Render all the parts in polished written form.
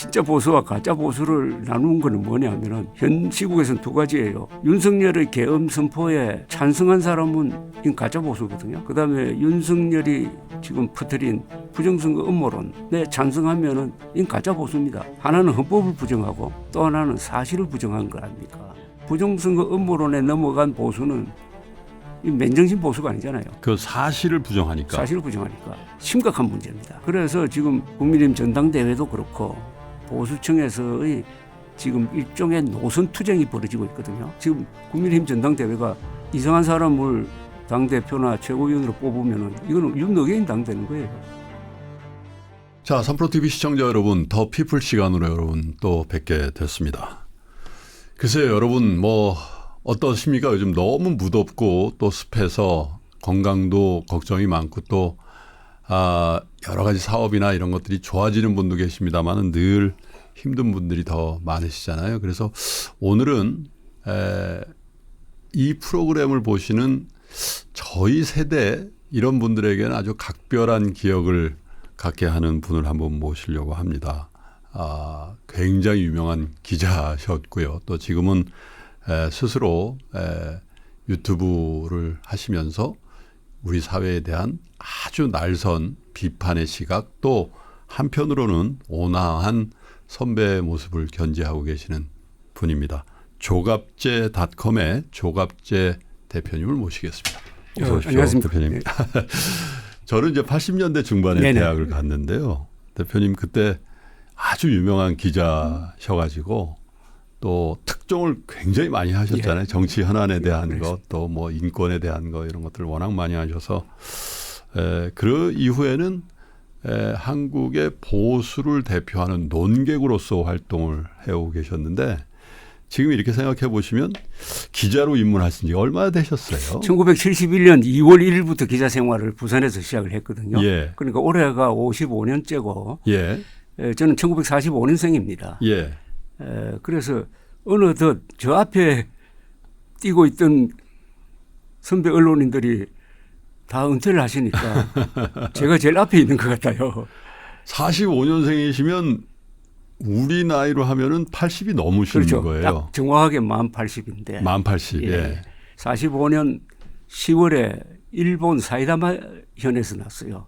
진짜 보수와 가짜 보수를 나누는 것은 뭐냐면은 현 시국에서는 두 가지예요. 윤석열의 계엄 선포에 찬성한 사람은 이 가짜 보수거든요. 그다음에 윤석열이 지금 퍼뜨린 부정선거 음모론에 찬성하면은 이 가짜 보수입니다. 하나는 헌법을 부정하고 또 하나는 사실을 부정한 거 아닙니까? 부정선거 음모론에 넘어간 보수는 이 맨정신 보수가 아니잖아요. 그 사실을 부정하니까. 사실을 부정하니까 심각한 문제입니다. 그래서 지금 국민의힘 전당대회도 그렇고 보수층에서의 지금 일종의 노선 투쟁이 벌어지고 있거든요. 지금 국민의힘 전당대회가 이상한 사람을 당대표나 최고위원으로 뽑으면 이거는 윤석열 당되는 거예요. 자, 3프로TV 시청자 여러분, 더 피플 시간으로 여러분 또 뵙게 됐습니다. 글쎄요, 여러분 뭐 어떠십니까? 요즘 너무 무덥고 또 습해서 건강도 걱정이 많고 또 여러 가지 사업이나 이런 것들이 좋아지는 분도 계십니다만 늘 힘든 분들이 더 많으시잖아요. 그래서 오늘은 이 프로그램을 보시는 저희 세대 이런 분들에게는 아주 각별한 기억을 갖게 하는 분을 한번 모시려고 합니다. 굉장히 유명한 기자셨고요. 또 지금은 스스로 유튜브를 하시면서 우리 사회에 대한 아주 날선 비판의 시각 또 한편으로는 온화한 선배의 모습을 견지하고 계시는 분입니다. 조갑제닷컴의 조갑제 대표님을 모시겠습니다. 어서 오십시오. 안녕하십니까. 대표님. 네. 저는 이제 80년대 중반에 네네. 대학을 갔는데요. 대표님 그때 아주 유명한 기자셔가지고 또 특종을 굉장히 많이 하셨잖아요. 예. 정치 현안에 대한 예, 것, 또 뭐 인권에 대한 것 이런 것들을 워낙 많이 하셔서 그 이후에는 한국의 보수를 대표하는 논객으로서 활동을 해오고 계셨는데 지금 이렇게 생각해 보시면 기자로 입문하신 지 얼마나 되셨어요? 1971년 2월 1일부터 기자 생활을 부산에서 시작을 했거든요. 예. 그러니까 올해가 55년째고 예. 저는 1945년생입니다. 예. 그래서 어느덧 저 앞에 뛰고 있던 선배 언론인들이 다 은퇴를 하시니까 제가 제일 앞에 있는 것 같아요. 45년생이시면 우리 나이로 하면은 80이 넘으시는 그렇죠. 거예요. 딱 정확하게 만 80인데. 만 80. 예. 45년 10월에 일본 사이다마 현에서 났어요.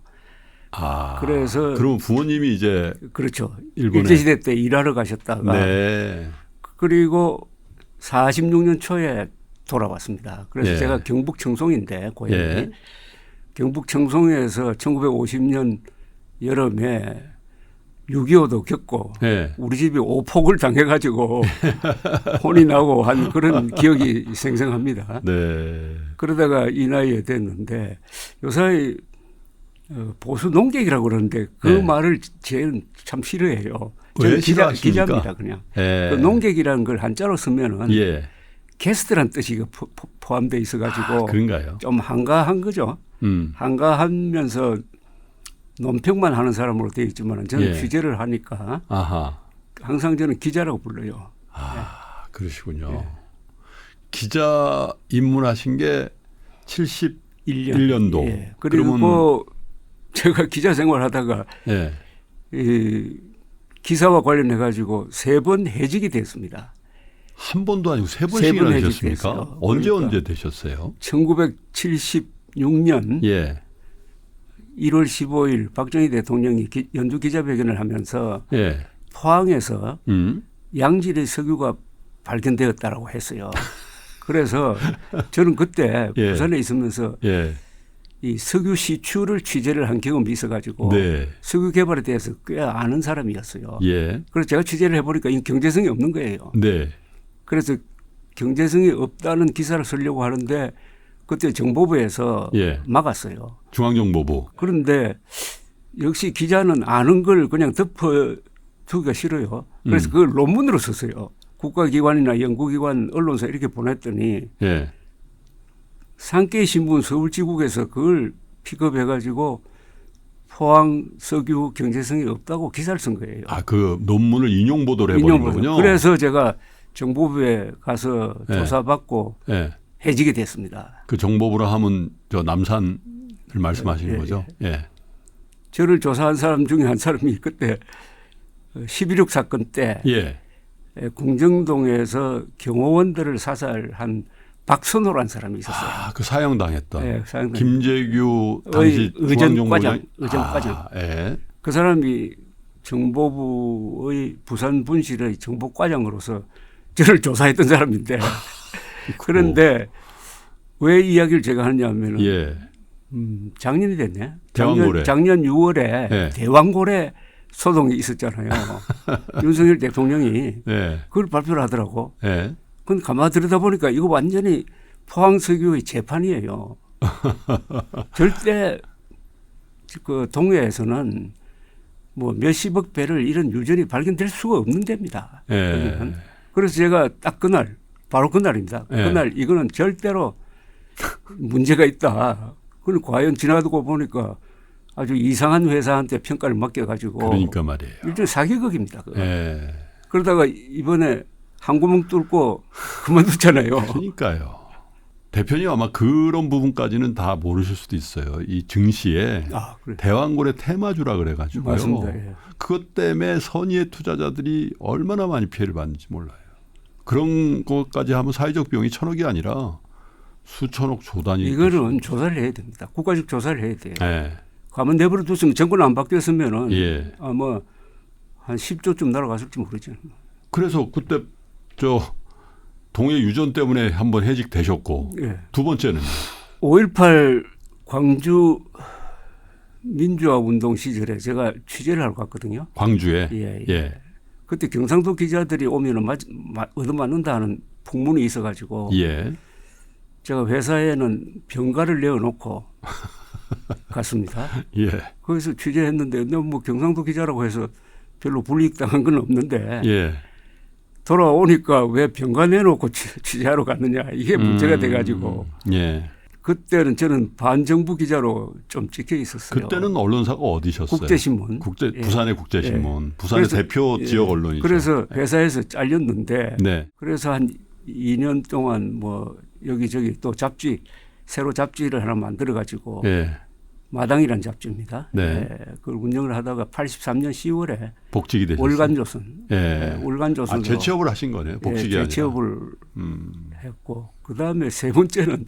그래서 그럼 부모님이 이제 그렇죠. 일본에 일제시대 때 일하러 가셨다가 네. 그리고 46년 초에 돌아왔습니다. 그래서 예. 제가 경북 청송인데 고향이 예. 경북 청송에서 1950년 여름에 6.25도 겪고 예. 우리 집이 오폭을 당해가지고 혼이 나고 한 그런 기억이 생생합니다. 네. 그러다가 이 나이에 됐는데 요사이 보수 농객이라고 그러는데 그 네. 말을 제일 참 싫어해요. 왜 저는 싫어하십니까? 기자입니다 그냥. 예. 그 농객이라는 걸 한자로 쓰면은 예. 게스트란 뜻이 포함되어 있어가지고 그런가요? 좀 한가한 거죠. 한가하면서 논평만 하는 사람으로 되어 있지만 저는 예. 취재를 하니까 아하. 항상 저는 기자라고 불러요. 그러시군요. 예. 기자 입문하신 게 71년도. 예. 그리고 제가 기자 생활하다가 예. 이 기사와 관련해 가지고 3번 해직이 됐습니다. 한 번도 아니고 세 번 번씩이나 해직됐어요. 되셨습니까? 언제 그러니까 언제 되셨어요? 1976년 예. 1월 15일 박정희 대통령이 연주 기자회견을 하면서 예. 포항에서 양질의 석유가 발견되었다라고 했어요. 그래서 저는 그때 예. 부산에 있으면서 예. 이 석유 시추를 취재를 한 경험이 있어가지고 네. 석유 개발에 대해서 꽤 아는 사람이었어요. 예. 그래서 제가 취재를 해보니까 이 경제성이 없는 거예요. 네. 그래서 경제성이 없다는 기사를 쓰려고 하는데 그때 정보부에서 예. 막았어요. 중앙정보부. 그런데 역시 기자는 아는 걸 그냥 덮어두기가 싫어요. 그래서 그걸 논문으로 썼어요. 국가기관이나 연구기관, 언론사 이렇게 보냈더니 예. 산케이신문 서울지국에서 그걸 픽업해가지고 포항 석유 경제성이 없다고 기사를 쓴 거예요. 그 논문을 인용 보도를 해버린 거군요. 그래서 제가 정보부에 가서 예. 조사받고 예. 해직이 됐습니다. 그 정보부라 하면 저 남산을 말씀하시는 예, 거죠? 예. 저를 조사한 사람 중에 한 사람이 그때 11.6 사건 때 예. 공정동에서 경호원들을 사살한 박선호라는 사람이 있었어요. 아, 그 사형당했던 예, 사형당. 김재규 당시 의전과장. 아, 예. 그 사람이 정보부의 부산 분실의 정보과장으로서 저를 조사했던 사람인데 그런데 왜 이야기를 제가 하냐면은 예. 작년이 됐네. 대왕고래. 작년 6월에 예. 대왕고래 소송이 있었잖아요. 윤석열 대통령이 예. 그걸 발표를 하더라고. 예. 그건 가만 들여다보니까 이거 완전히 포항석유의 재판이에요. 절대 그 동해에서는 뭐 몇십억 배를 이런 유전이 발견될 수가 없는 데입니다. 예. 그래서 제가 딱 그날 바로 그날입니다. 예. 그날 이거는 절대로 문제가 있다. 그걸 과연 지나가고 보니까 아주 이상한 회사한테 평가를 맡겨가지고 그러니까 말이에요. 일종의 사기극입니다. 그거. 예. 그러다가 이번에 한 구멍 뚫고 그만뒀잖아요. 그러니까요. 대표님 아마 그런 부분까지는 다 모르실 수도 있어요. 이 증시에 아, 그래. 대왕고래 테마주라 그래가지고요. 맞습니다. 예. 그것 때문에 선의의 투자자들이 얼마나 많이 피해를 받는지 몰라요. 그런 것까지 하면 사회적 비용이 1,000억이 아니라 수천억 조단위. 이거는 조사를 해야 됩니다. 국가적 조사를 해야 돼요. 예. 가만 내버려 뒀으면 정권 안 바뀌었으면은 예. 아마 한 10조쯤 날아갔을지 모르죠. 그래서 그때 저 동해 유전 때문에 한번 해직되셨고 예. 두 번째는 5.18 광주 민주화 운동 시절에 제가 취재를 하러 갔거든요. 광주에. 예, 예. 예. 그때 경상도 기자들이 오면은 얻어맞는다는 풍문이 있어가지고 예. 제가 회사에는 병가를 내어놓고 갔습니다. 예. 거기서 취재했는데 너무 뭐 경상도 기자라고 해서 별로 불이익 당한 건 없는데 예. 돌아오니까 왜 병가 내놓고 취재하러 갔느냐 이게 문제가 돼가지고 예. 그때는 저는 반정부 기자로 좀 찍혀 있었어요. 그때는 언론사가 어디셨어요? 국제신문. 예. 부산의 국제신문. 부산의 그래서, 대표 예. 지역 언론이죠. 그래서 회사에서 잘렸는데 네. 그래서 한 2년 동안 뭐 여기저기 또 잡지 새로 잡지를 하나 만들어 가지고 예. 마당이라는 잡지입니다. 네. 예, 그걸 운영을 하다가 83년 10월에 복직이 되셨어요. 월간조선. 예. 월간조선. 재취업을 하신 거네요. 복직이 아니라. 재취업을 했고 그다음에 세 번째는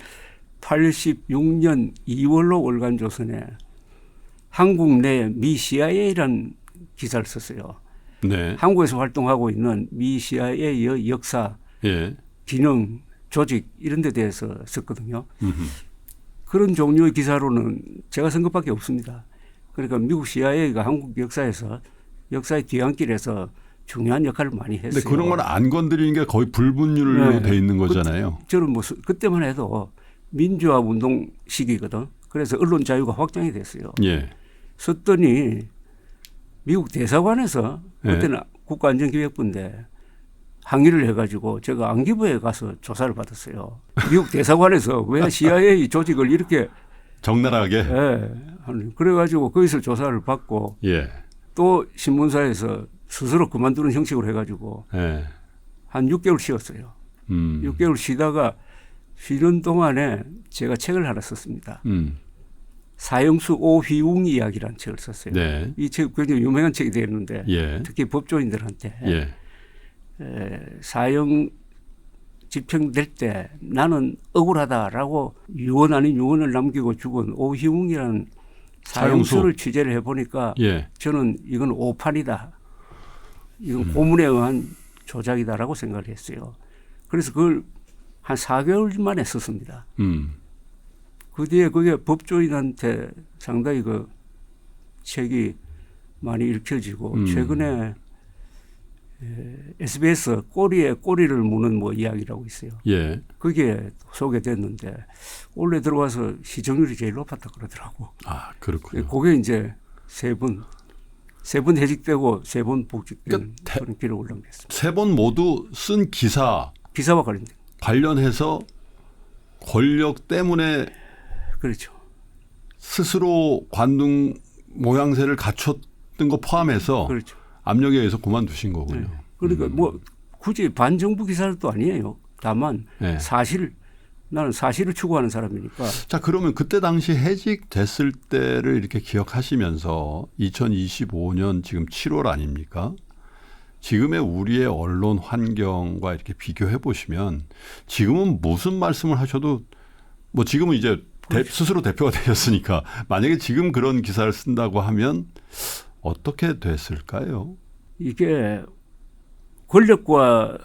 86년 2월로 월간조선에 한국 내 미 CIA라는 기사를 썼어요. 네. 한국에서 활동하고 있는 미 CIA의 역사, 예. 기능, 조직 이런 데 대해서 썼거든요. 음흠. 그런 종류의 기사로는 제가 쓴 것밖에 없습니다. 그러니까 미국 CIA가 한국 역사에서 역사의 뒤안길에서 중요한 역할을 많이 했어요. 근데 그런 건 안 건드리는 게 거의 불분율로 네. 돼 있는 거잖아요. 저는 뭐 그때만 해도 민주화 운동 시기거든. 그래서 언론 자유가 확장이 됐어요. 예. 썼더니 미국 대사관에서 예. 그때는 국가안전기획부인데 항의를 해가지고 제가 안기부에 가서 조사를 받았어요. 미국 대사관에서 왜 CIA 조직을 이렇게 적나라하게. 그래가지고 거기서 조사를 받고 예. 또 신문사에서 스스로 그만두는 형식으로 해가지고 예. 한 6개월 쉬었어요. 6개월 쉬다가 쉬는 동안에 제가 책을 하나 썼습니다. 사형수 오휘웅 이야기라는 책을 썼어요. 네. 이 책 굉장히 유명한 책이 되었는데 예. 특히 법조인들한테 예. 사형 집행될 때 나는 억울하다라고 유언 아닌 유언을 남기고 죽은 오휘웅이라는 사형수를 취재를 해보니까 예. 저는 이건 오판이다. 이건 고문에 의한 조작이다라고 생각을 했어요. 그래서 그걸 한 4개월 만에 썼습니다. 그 뒤에 그게 법조인한테 상당히 그 책이 많이 읽혀지고 최근에 SBS 꼬리에 꼬리를 무는 뭐 이야기라고 있어요. 예. 그게 소개됐는데 원래 들어와서 시청률이 제일 높았다 그러더라고. 아, 그렇군요. 그게 이제 세 번 해직되고 세 번 복직된 그런 기록을 남겼습니다. 세 번 모두 쓴 기사와 관련해서 권력 때문에 그렇죠. 스스로 관등 모양새를 갖췄던 거 포함해서 그렇죠. 압력에 의해서 그만두신 거군요. 네. 그러니까 뭐 굳이 반정부 기사도 아니에요. 다만 네. 나는 사실을 추구하는 사람이니까. 자, 그러면 그때 당시 해직됐을 때를 이렇게 기억하시면서 2025년 지금 7월 아닙니까? 지금의 우리의 언론 환경과 이렇게 비교해 보시면 지금은 무슨 말씀을 하셔도 뭐 지금은 이제 스스로 대표가 되셨으니까 만약에 지금 그런 기사를 쓴다고 하면 어떻게 됐을까요? 이게 권력과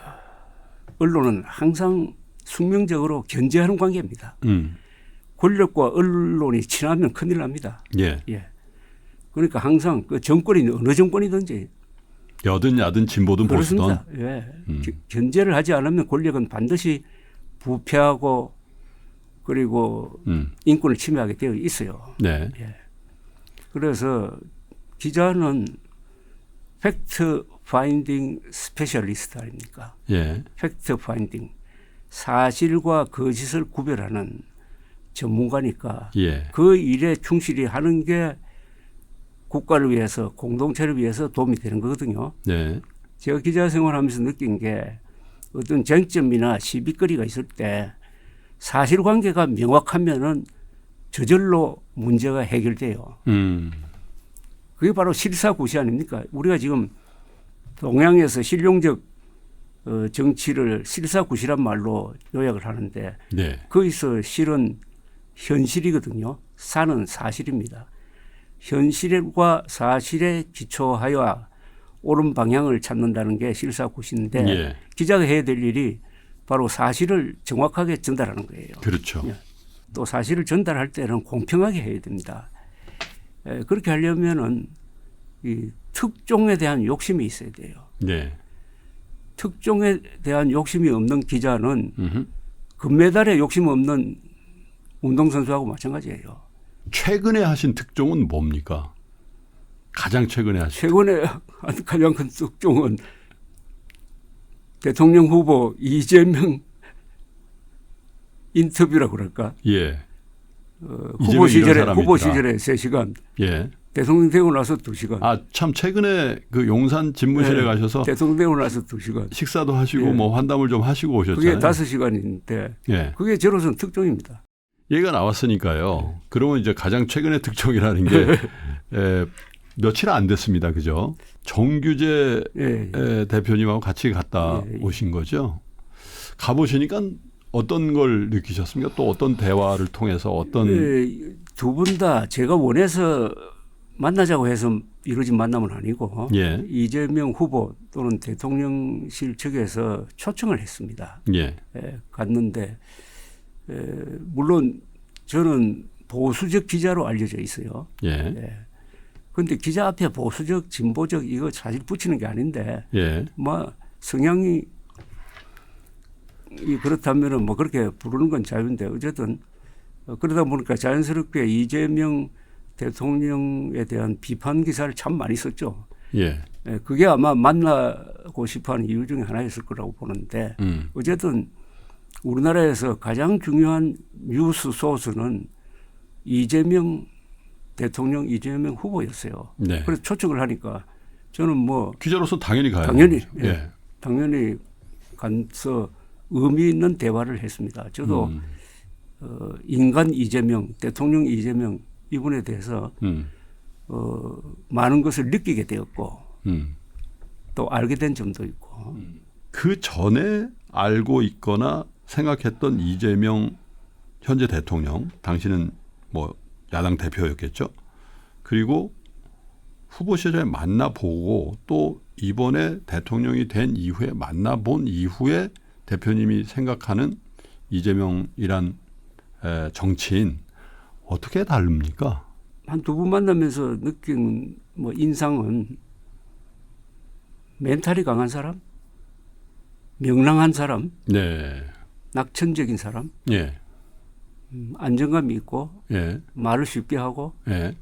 언론은 항상 숙명적으로 견제하는 관계입니다. 권력과 언론이 친하면 큰일 납니다. 예. 예. 그러니까 항상 그 정권이 어느 정권이든지 여든 야든 진보든 보수든. 그렇습니다. 예. 견제를 하지 않으면 권력은 반드시 부패하고 그리고 인권을 침해하게 되어 있어요. 네. 예. 그래서 기자는 팩트 파인딩 스페셜리스트 아닙니까? 예. 팩트 파인딩. 사실과 거짓을 구별하는 전문가니까 예. 그 일에 충실히 하는 게 국가를 위해서 공동체를 위해서 도움이 되는 거거든요. 네. 제가 기자 생활하면서 느낀 게 어떤 쟁점이나 시비거리가 있을 때 사실관계가 명확하면은 저절로 문제가 해결돼요. 그게 바로 실사구시 아닙니까? 우리가 지금 동양에서 실용적 정치를 실사구시란 말로 요약을 하는데 네. 거기서 실은 현실이거든요. 사는 사실입니다. 현실과 사실에 기초하여 옳은 방향을 찾는다는 게 실사구시인데 예. 기자가 해야 될 일이 바로 사실을 정확하게 전달하는 거예요. 그렇죠. 또 사실을 전달할 때는 공평하게 해야 됩니다. 그렇게 하려면은 이 특종에 대한 욕심이 있어야 돼요. 네. 특종에 대한 욕심이 없는 기자는 금메달에 욕심 없는 운동선수하고 마찬가지예요. 최근에 하신 특종은 뭡니까? 가장 최근에 하신. 최근에 가장 큰 특종은 대통령 후보 이재명 인터뷰라고 그럴까? 예. 후보 시절에 3시간. 예. 대통령 되고 나서 2시간. 아, 참 최근에 그 용산 집무실에 네. 가셔서 대통령 되고 나서 2시간. 식사도 하시고 예. 뭐 환담을 좀 하시고 오셨잖아요. 그게 5시간인데 예. 그게 저로서는 특종입니다. 얘가 나왔으니까요. 그러면 이제 가장 최근의 특종이라는 게 며칠 안 됐습니다. 그죠? 정규재 예. 대표님하고 같이 갔다 예. 오신 거죠. 가보시니까 어떤 걸 느끼셨습니까? 또 어떤 대화를 통해서 어떤. 두 분 다 제가 원해서 만나자고 해서 이루어진 만남은 아니고 예. 이재명 후보 또는 대통령실 측에서 초청을 했습니다. 예. 갔는데 물론 저는 보수적 기자로 알려져 있어요. 예. 그런데 기자 앞에 보수적, 진보적 이거 사실 붙이는 게 아닌데 예. 뭐 성향이 그렇다면은 뭐 그렇게 부르는 건 자유인데 어쨌든 그러다 보니까 자연스럽게 이재명 대통령에 대한 비판 기사를 참 많이 썼죠. 예. 그게 아마 만나고 싶어하는 이유 중에 하나였을 거라고 보는데 어쨌든 우리나라에서 가장 중요한 뉴스 소스는 이재명 대통령, 이재명 후보였어요. 네. 그래서 초청을 하니까 저는 뭐 기자로서 당연히 가요. 당연히 예. 당연히 가서 의미 있는 대화를 했습니다. 저도 인간 이재명, 대통령 이재명 이분에 대해서 많은 것을 느끼게 되었고 또 알게 된 점도 있고. 그 전에 알고 있거나 생각했던 이재명 현재 대통령, 당신은 뭐 야당 대표였겠죠. 그리고 후보 시절에 만나보고 또 이번에 대통령이 된 이후에 만나본 이후에 대표님이 생각하는 이재명이란 정치인 어떻게 다릅니까? 한 두 분 만나면서 느낀 뭐 인상은 멘탈이 강한 사람, 명랑한 사람, 네. 낙천적인 사람, 예. 안정감이 있고 예. 말을 쉽게 하고 예.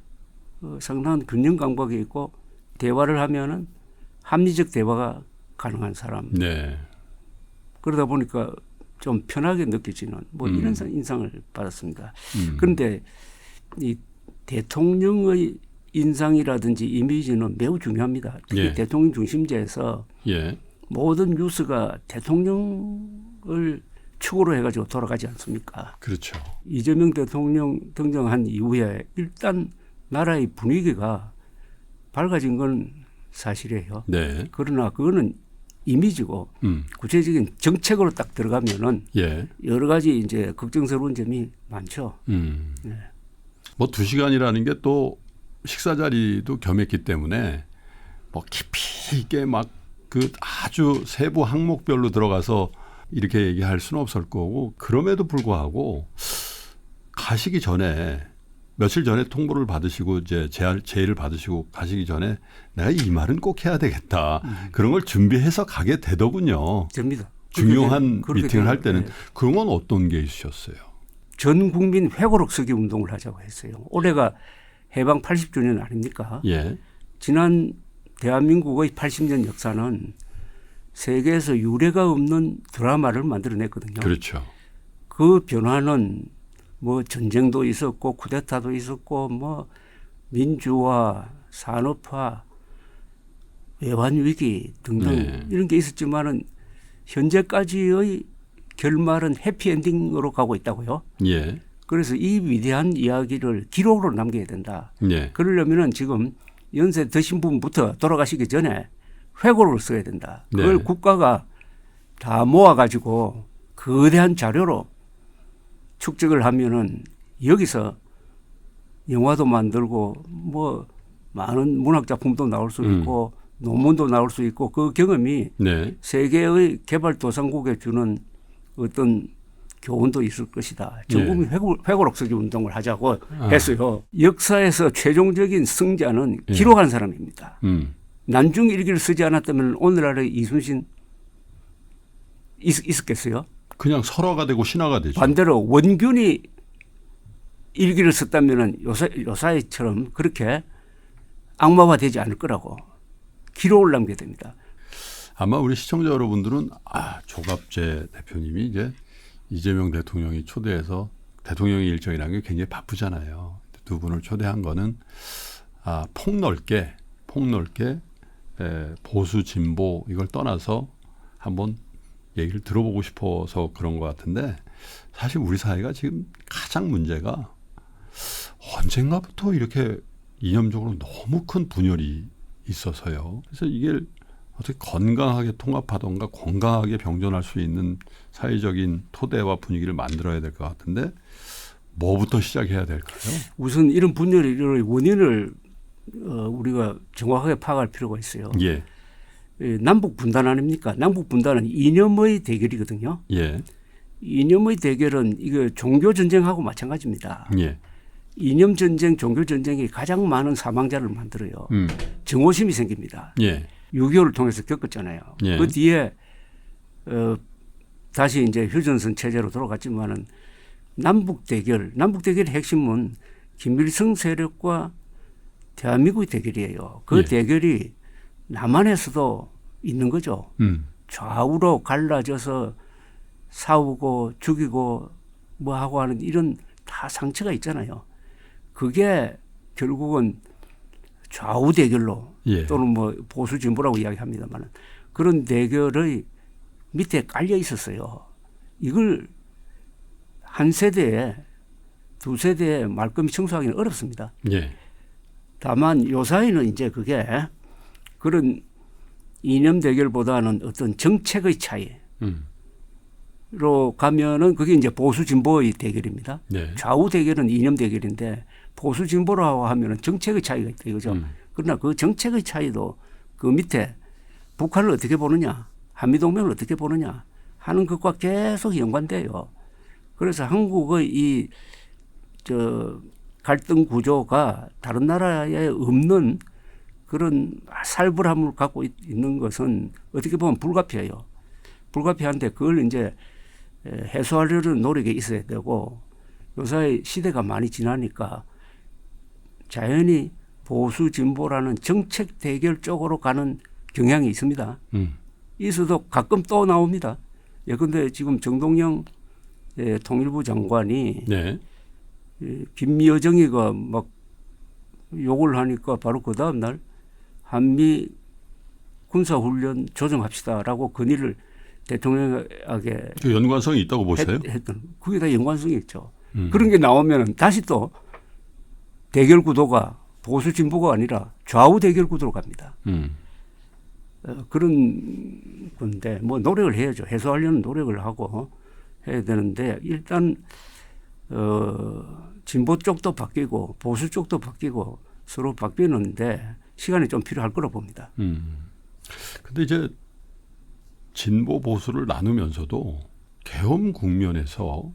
상당한 균형 감각이 있고 대화를 하면은 합리적 대화가 가능한 사람. 네. 그러다 보니까 좀 편하게 느껴지는 뭐 이런 인상을 받았습니다. 그런데 이 대통령의 인상이라든지 이미지는 매우 중요합니다. 특히 예. 대통령 중심제에서 예. 모든 뉴스가 대통령을 축으로 해가지고 돌아가지 않습니까? 그렇죠. 이재명 대통령 등장한 이후에 일단 나라의 분위기가 밝아진 건 사실이에요. 네. 그러나 그거는 이미지고 구체적인 정책으로 딱 들어가면은 예. 여러 가지 이제 걱정스러운 점이 많죠. 네. 뭐 2시간이라는 게 또 식사 자리도 겸했기 때문에 뭐 깊이 있게 막 그 아주 세부 항목별로 들어가서 이렇게 얘기할 수는 없을 거고 그럼에도 불구하고 가시기 전에 며칠 전에 통보를 받으시고 이제 제의를 받으시고 가시기 전에 내가 이 말은 꼭 해야 되겠다. 그런 걸 준비해서 가게 되더군요. 됩니다. 중요한 그렇게 미팅을 할 때는 네. 그런 건 어떤 게 있으셨어요? 전 국민 회고록 쓰기 운동을 하자고 했어요. 올해가 해방 80주년 아닙니까? 예. 지난 대한민국의 80년 역사는 세계에서 유례가 없는 드라마를 만들어냈거든요. 그렇죠. 그 변화는 뭐 전쟁도 있었고 쿠데타도 있었고 뭐 민주화, 산업화, 외환 위기 등등 네. 이런 게 있었지만은 현재까지의 결말은 해피엔딩으로 가고 있다고요. 예. 그래서 이 위대한 이야기를 기록으로 남겨야 된다. 예. 그러려면은 지금 연세 드신 분부터 돌아가시기 전에 회고록을 써야 된다. 그걸 네. 국가가 다 모아가지고 거대한 자료로 축적을 하면은 여기서 영화도 만들고 뭐 많은 문학 작품도 나올 수 있고 논문도 나올 수 있고 그 경험이 네. 세계의 개발도상국에 주는 어떤 교훈도 있을 것이다. 전국민 회고록 쓰기 운동을 하자고 했어요. 역사에서 최종적인 승자는 기록한 사람입니다. 난중 일기를 쓰지 않았다면 오늘날의 이순신 있었겠어요? 그냥 설화가 되고 신화가 되죠. 반대로 원균이 일기를 썼다면 요사이처럼 그렇게 악마화되지 않을 거라고 기록을 남겨야 됩니다. 아마 우리 시청자 여러분들은 조갑재 대표님이 이제 이재명 대통령이 초대해서 대통령의 일정이라는 게 굉장히 바쁘잖아요. 두 분을 초대한 거는 폭넓게 보수 진보 이걸 떠나서 한번 얘기를 들어보고 싶어서 그런 것 같은데 사실 우리 사회가 지금 가장 문제가 언젠가부터 이렇게 이념적으로 너무 큰 분열이 있어서요. 그래서 이게 어떻게 건강하게 통합하던가 건강하게 병존할 수 있는 사회적인 토대와 분위기를 만들어야 될 것 같은데 뭐부터 시작해야 될까요? 우선 이런 분열의 원인을 우리가 정확하게 파악할 필요가 있어요. 예. 남북 분단 아닙니까? 남북 분단은 이념의 대결이거든요. 예. 이념의 대결은 이거 종교 전쟁하고 마찬가지입니다. 예. 이념 전쟁, 종교 전쟁이 가장 많은 사망자를 만들어요. 정오심이 생깁니다. 예. 6.25를 통해서 겪었잖아요. 예. 그 뒤에 다시 이제 휴전선 체제로 돌아갔지만은 남북 대결의 핵심은 김일성 세력과 대한민국의 대결이에요. 그 예. 대결이 남한에서도 있는 거죠. 좌우로 갈라져서 싸우고 죽이고 뭐 하고 하는 이런 다 상처가 있잖아요. 그게 결국은 좌우 대결로 예. 또는 뭐 보수 진보라고 이야기합니다만 그런 대결의 밑에 깔려 있었어요. 이걸 한 세대에 두 세대에 말끔히 청소하기는 어렵습니다. 예. 다만 요 사이는 이제 그게 그런 이념 대결보다는 어떤 정책의 차이로 가면은 그게 이제 보수 진보의 대결입니다. 네. 좌우 대결은 이념 대결인데 보수 진보라고 하면은 정책의 차이가 있다 이거죠. 그러나 그 정책의 차이도 그 밑에 북한을 어떻게 보느냐, 한미동맹을 어떻게 보느냐 하는 것과 계속 연관돼요. 그래서 한국의 이 갈등 구조가 다른 나라에 없는 그런 살벌함을 갖고 있는 것은 어떻게 보면 불가피해요. 불가피한데 그걸 이제 해소하려는 노력이 있어야 되고 요새 시대가 많이 지나니까 자연히 보수 진보라는 정책 대결 쪽으로 가는 경향이 있습니다. 있어도 가끔 또 나옵니다. 예컨대 지금 정동영 통일부 장관이 네. 김여정이가 막 욕을 하니까 바로 그 다음 날 한미 군사훈련 조정합시다라고 건의를 대통령에게 그 연관성이 있다고 보세요? 했던 그게 다 연관성이 있죠. 그런 게 나오면 다시 또 대결 구도가 보수 진보가 아니라 좌우 대결 구도로 갑니다. 그런 건데 뭐 노력을 해야죠. 해소하려는 노력을 하고 해야 되는데 일단 진보 쪽도 바뀌고 보수 쪽도 바뀌고 서로 바뀌는데 시간이 좀 필요할 거로 봅니다. 근데 이제 진보 보수를 나누면서도 계엄 국면에서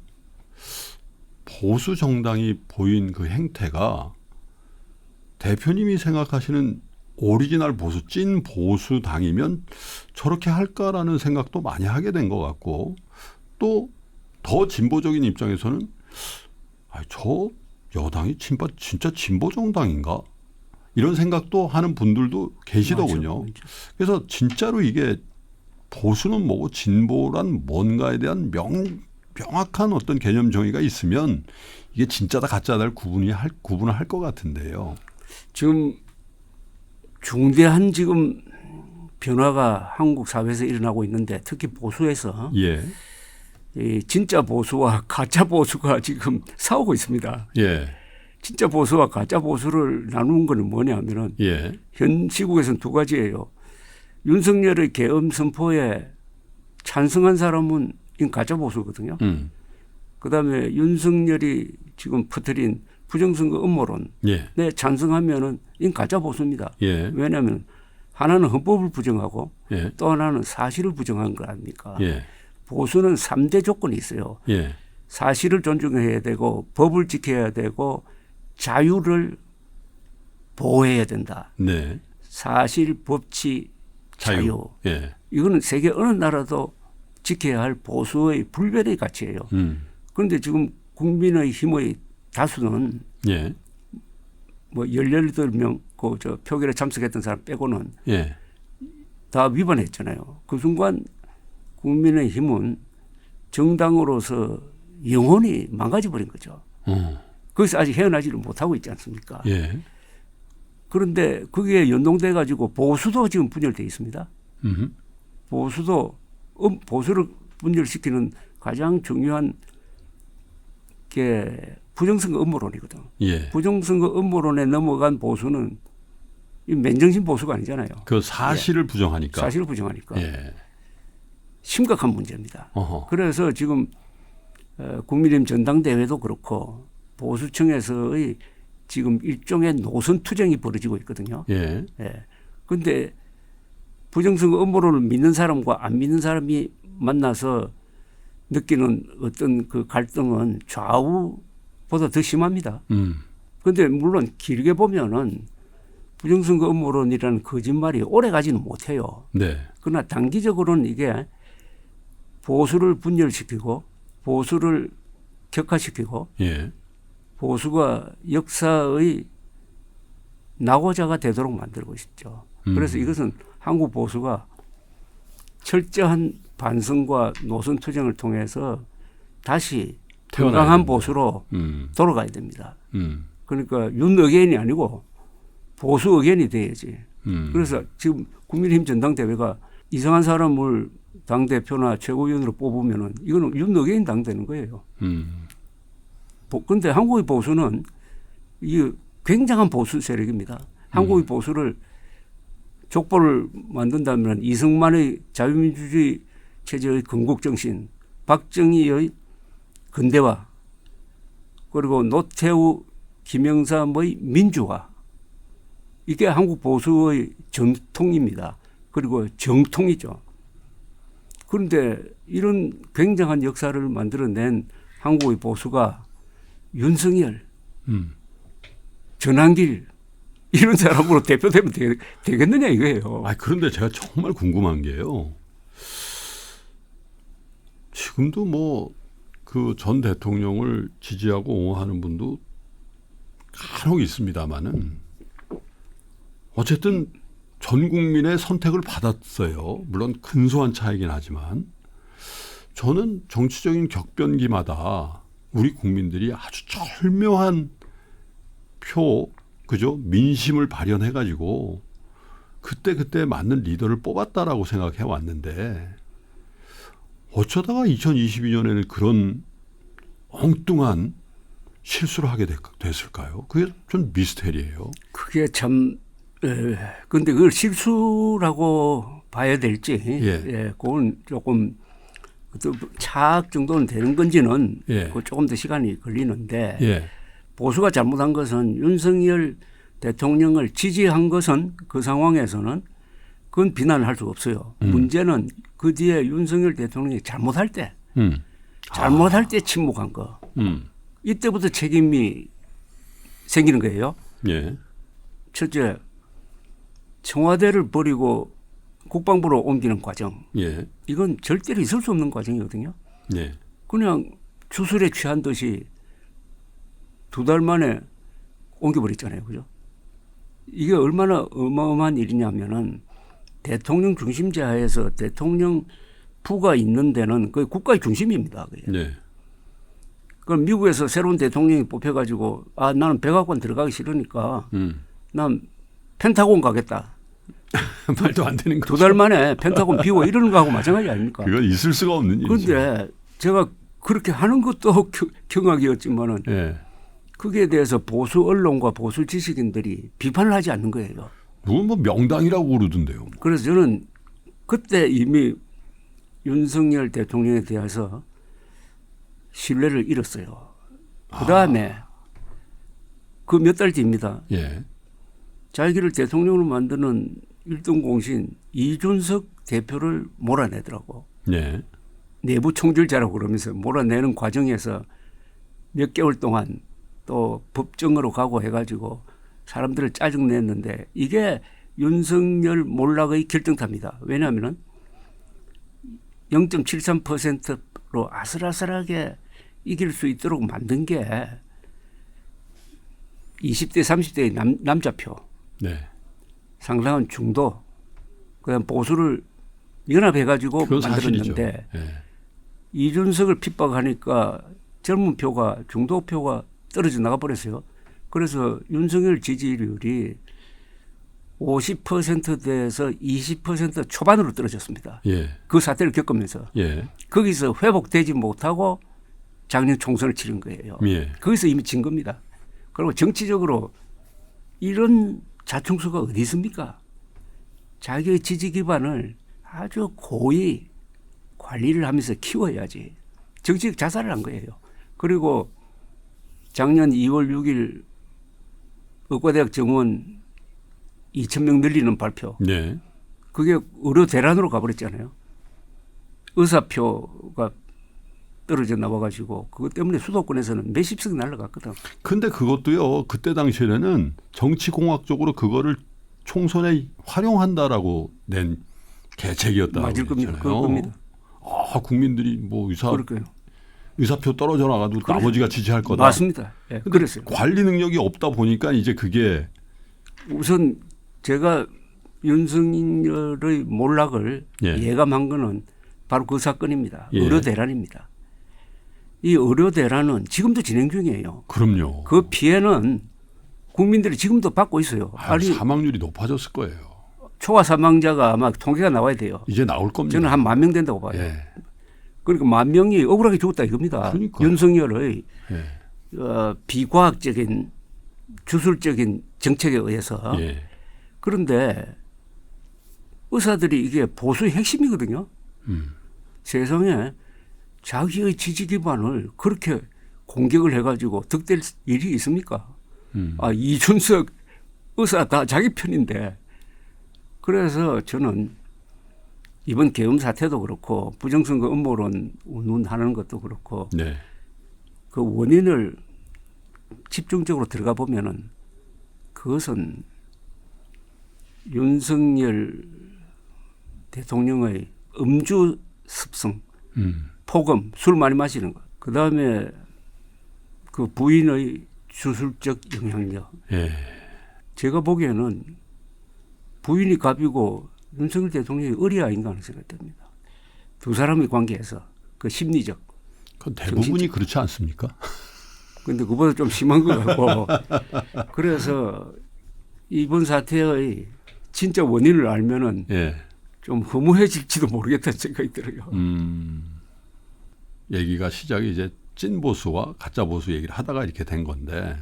보수 정당이 보인 그 행태가 대표님이 생각하시는 오리지널 보수, 찐 보수당이면 저렇게 할까라는 생각도 많이 하게 된 것 같고 또 더 진보적인 입장에서는 저 여당이 진짜 진보 정당인가? 이런 생각도 하는 분들도 계시더군요. 맞아. 그래서 진짜로 이게 보수는 뭐고 진보란 뭔가에 대한 명확한 어떤 개념 정의가 있으면 이게 진짜다 가짜다를 구분을 할 것 같은데요. 지금 중대한 지금 변화가 한국 사회에서 일어나고 있는데 특히 보수에서 예. 이 진짜 보수와 가짜 보수가 지금 싸우고 있습니다. 예. 진짜 보수와 가짜 보수를 나누는 것은 뭐냐면은 예. 현 시국에서는 두 가지예요. 윤석열의 계엄 선포에 찬성한 사람은 이 가짜 보수거든요. 그다음에 윤석열이 지금 퍼뜨린 부정선거 음모론에 예. 찬성하면은 이 가짜 보수입니다. 예. 왜냐하면 하나는 헌법을 부정하고 예. 또 하나는 사실을 부정한 거 아닙니까? 예. 보수는 3대 조건이 있어요. 예. 사실을 존중해야 되고 법을 지켜야 되고 자유를 보호해야 된다. 네. 사실, 법치, 자유. 예. 이거는 세계 어느 나라도 지켜야 할 보수의 불변의 가치예요. 그런데 지금 국민의힘의 다수는 예. 뭐 18명 그 표결에 참석했던 사람 빼고는 예. 다 위반했잖아요. 그 순간 국민의힘은 정당으로서 영원히 망가져 버린 거죠. 거기서 아직 헤어나지를 못하고 있지 않습니까? 예. 그런데 그게 연동돼 가지고 보수도 지금 분열돼 있습니다. 보수도 보수를 분열시키는 가장 중요한 게 부정선거 음모론이거든. 예. 부정선거 음모론에 넘어간 보수는 이 맨정신 보수가 아니잖아요. 그 사실을 부정하니까. 사실을 부정하니까. 예. 심각한 문제입니다. 어허. 그래서 지금 국민의힘 전당대회도 그렇고 보수층에서의 지금 일종의 노선 투쟁이 벌어지고 있거든요. 예. 그런데 부정선거 음모론을 믿는 사람과 안 믿는 사람이 만나서 느끼는 어떤 그 갈등은 좌우보다 더 심합니다. 그런데 물론 길게 보면은 부정선거 음모론이라는 거짓말이 오래 가지는 못해요. 네. 그러나 단기적으로는 이게 보수를 분열시키고 보수를 격화시키고 예. 보수가 역사의 낙오자가 되도록 만들고 있죠. 그래서 이것은 한국 보수가 철저한 반성과 노선 투쟁을 통해서 다시 건강한 보수로 돌아가야 됩니다. 그러니까 윤 의견이 아니고 보수 의견이 돼야지. 그래서 지금 국민의힘 전당대회가 이상한 사람을 당대표나 최고위원으로 뽑으면은 이거는 윤 의견이 당되는 거예요. 그런데 한국의 보수는 이 굉장한 보수 세력입니다. 한국의 보수를 족보를 만든다면 이승만의 자유민주주의 체제의 건국정신, 박정희의 근대화, 그리고 노태우, 김영삼의 민주화, 이게 한국 보수의 전통입니다. 그리고 정통이죠. 그런데 이런 굉장한 역사를 만들어낸 한국의 보수가 윤석열, 전한길 이런 사람으로 대표되면 되겠느냐 이거예요. 그런데 제가 정말 궁금한 게요. 지금도 뭐 그 전 대통령을 지지하고 옹호하는 분도 간혹 있습니다만은 어쨌든 전 국민의 선택을 받았어요. 물론 근소한 차이긴 하지만 저는 정치적인 격변기마다 우리 국민들이 아주 절묘한 그죠? 민심을 발현해가지고 그때 맞는 리더를 뽑았다라고 생각해 왔는데 어쩌다가 2022년에는 그런 엉뚱한 실수를 하게 됐을까요? 그게 좀 미스테리예요. 그게 참 근데 그걸 실수라고 봐야 될지, 예. 그건 조금 차악 정도는 되는 건지는 예. 그 조금 더 시간이 걸리는데 예. 보수가 잘못한 것은 윤석열 대통령을 지지한 것은 그 상황에서는 그건 비난을 할 수 없어요. 문제는 그 뒤에 윤석열 대통령이 잘못할 때, 잘못할 때 침묵한 거. 이때부터 책임이 생기는 거예요. 예. 첫째, 청와대를 버리고 국방부로 옮기는 과정. 예. 이건 절대로 있을 수 없는 과정이거든요. 예. 그냥 주술에 취한 듯이 2달 만에 옮겨버렸잖아요. 그죠? 이게 얼마나 어마어마한 일이냐면은 대통령 중심제 하에서 대통령 부가 있는 데는 거의 국가의 중심입니다. 그게. 네. 그럼 미국에서 새로운 대통령이 뽑혀가지고 나는 백악관 들어가기 싫으니까 난 펜타곤 가겠다. 말도 안 되는 거죠. 2달 만에 펜타곤 비워 이러는 거하고 마찬가지 아닙니까? 그건 있을 수가 없는 일이죠. 그런데 제가 그렇게 하는 것도 경악이었지만은 예. 거기에 대해서 보수 언론과 보수 지식인들이 비판을 하지 않는 거예요. 누군 뭐 명당이라고 그러던데요. 그래서 저는 그때 이미 윤석열 대통령에 대해서 신뢰를 잃었어요. 그다음에 그 몇 달 뒤입니다. 예. 자기를 대통령으로 만드는 1등 공신 이준석 대표를 몰아내더라고. 네. 내부 총질자라고 그러면서 몰아내는 과정에서 몇 개월 동안 또 법정으로 가고 해가지고 사람들을 짜증냈는데 이게 윤석열 몰락의 결정타입니다. 왜냐하면 0.73%로 아슬아슬하게 이길 수 있도록 만든 게 20대 30대의 남자표 네. 상당한 중도 그다음 보수를 연합해가지고 그건 사실이죠. 만들었는데 예. 이준석을 핍박하니까 젊은 표가 중도 표가 떨어져 나가 버렸어요. 그래서 윤석열 지지율이 50%대에서 20% 초반으로 떨어졌습니다. 예. 그 사태를 겪으면서 예. 거기서 회복되지 못하고 작년 총선을 치른 거예요. 예. 거기서 이미 진 겁니다. 그리고 정치적으로 이런 자충수가 어디 있습니까? 자기의 지지 기반을 아주 고이 관리를 하면서 키워야지. 정치적 자살을 한 거예요. 그리고 작년 2월 6일 의과대학 정원 2,000명 늘리는 발표. 네. 그게 의료 대란으로 가버렸잖아요. 의사표가 떨어져 나와가지고 그것 때문에 수도권에서는 몇십석 날라갔거든. 근데 그것도요. 그때 당시에는 정치공학적으로 그거를 총선에 활용한다라고 낸 계책이었다고 맞을 겁니다. 그랬잖아요. 그럴 겁니다. 국민들이 뭐 그럴 거예요. 의사표 떨어져 나가도 나머지가 지지할 거다. 맞습니다. 예, 그랬어요. 관리 능력이 없다 보니까 이제 그게 우선 제가 윤석열의 몰락을 예. 예감한 거는 바로 그 사건입니다. 예. 의료 대란입니다. 이 의료 대란은 지금도 진행 중이에요. 그럼요. 그 피해는 국민들이 지금도 받고 있어요. 아니 사망률이 높아졌을 거예요. 초과 사망자가 아마 통계가 나와야 돼요. 이제 나올 겁니다. 저는 한 10,000명 된다고 봐요. 예. 그러니까 10,000명이 억울하게 죽었다 이겁니다. 그러니까요. 윤석열의 예. 비과학적인 주술적인 정책에 의해서. 예. 그런데 의사들이 이게 보수의 핵심이거든요. 세상에 자기의 지지 기반을 그렇게 공격을 해가지고 득될 일이 있습니까? 이준석 의사 다 자기 편인데. 그래서 저는 이번 계엄 사태도 그렇고 부정선거 음모론 운운하는 것도 그렇고 네. 그 원인을 집중적으로 들어가 보면은 그것은 윤석열 대통령의 음주 습성, 폭음, 술 많이 마시는 것, 그 다음에 그 부인의 주술적 영향력. 예. 제가 보기에는 부인이 갑이고 윤석열 대통령이 어리 아닌가 하는 생각이 듭니다. 두 사람의 관계에서 그 심리적. 그 대부분이 그렇지 않습니까? 그런데 그보다 좀 심한 것 같고 그래서 이번 사태의 진짜 원인을 알면은 예. 좀 허무해질지도 모르겠다는 생각이 들어요. 얘기가 시작이 이제 찐 보수와 가짜 보수 얘기를 하다가 이렇게 된 건데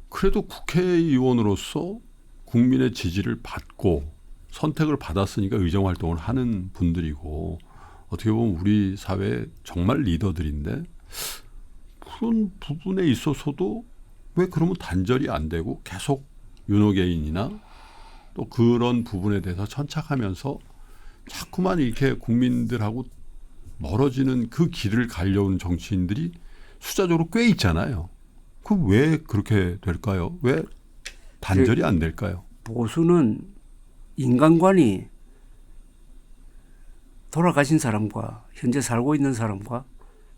그래도 국회의원으로서 국민의 지지를 받고 선택을 받았으니까 의정 활동을 하는 분들이고 어떻게 보면 우리 사회의 정말 리더들인데 그런 부분에 있어서도 왜 그러면 단절이 안 되고 계속 윤호개인이나 또 그런 부분에 대해서 천착하면서 자꾸만 이렇게 국민들하고 멀어지는 그 길을 가려는 정치인들이 숫자적으로 꽤 있잖아요. 그 왜 그렇게 될까요? 왜 단절이 안 될까요? 보수는 인간관이 돌아가신 사람과 현재 살고 있는 사람과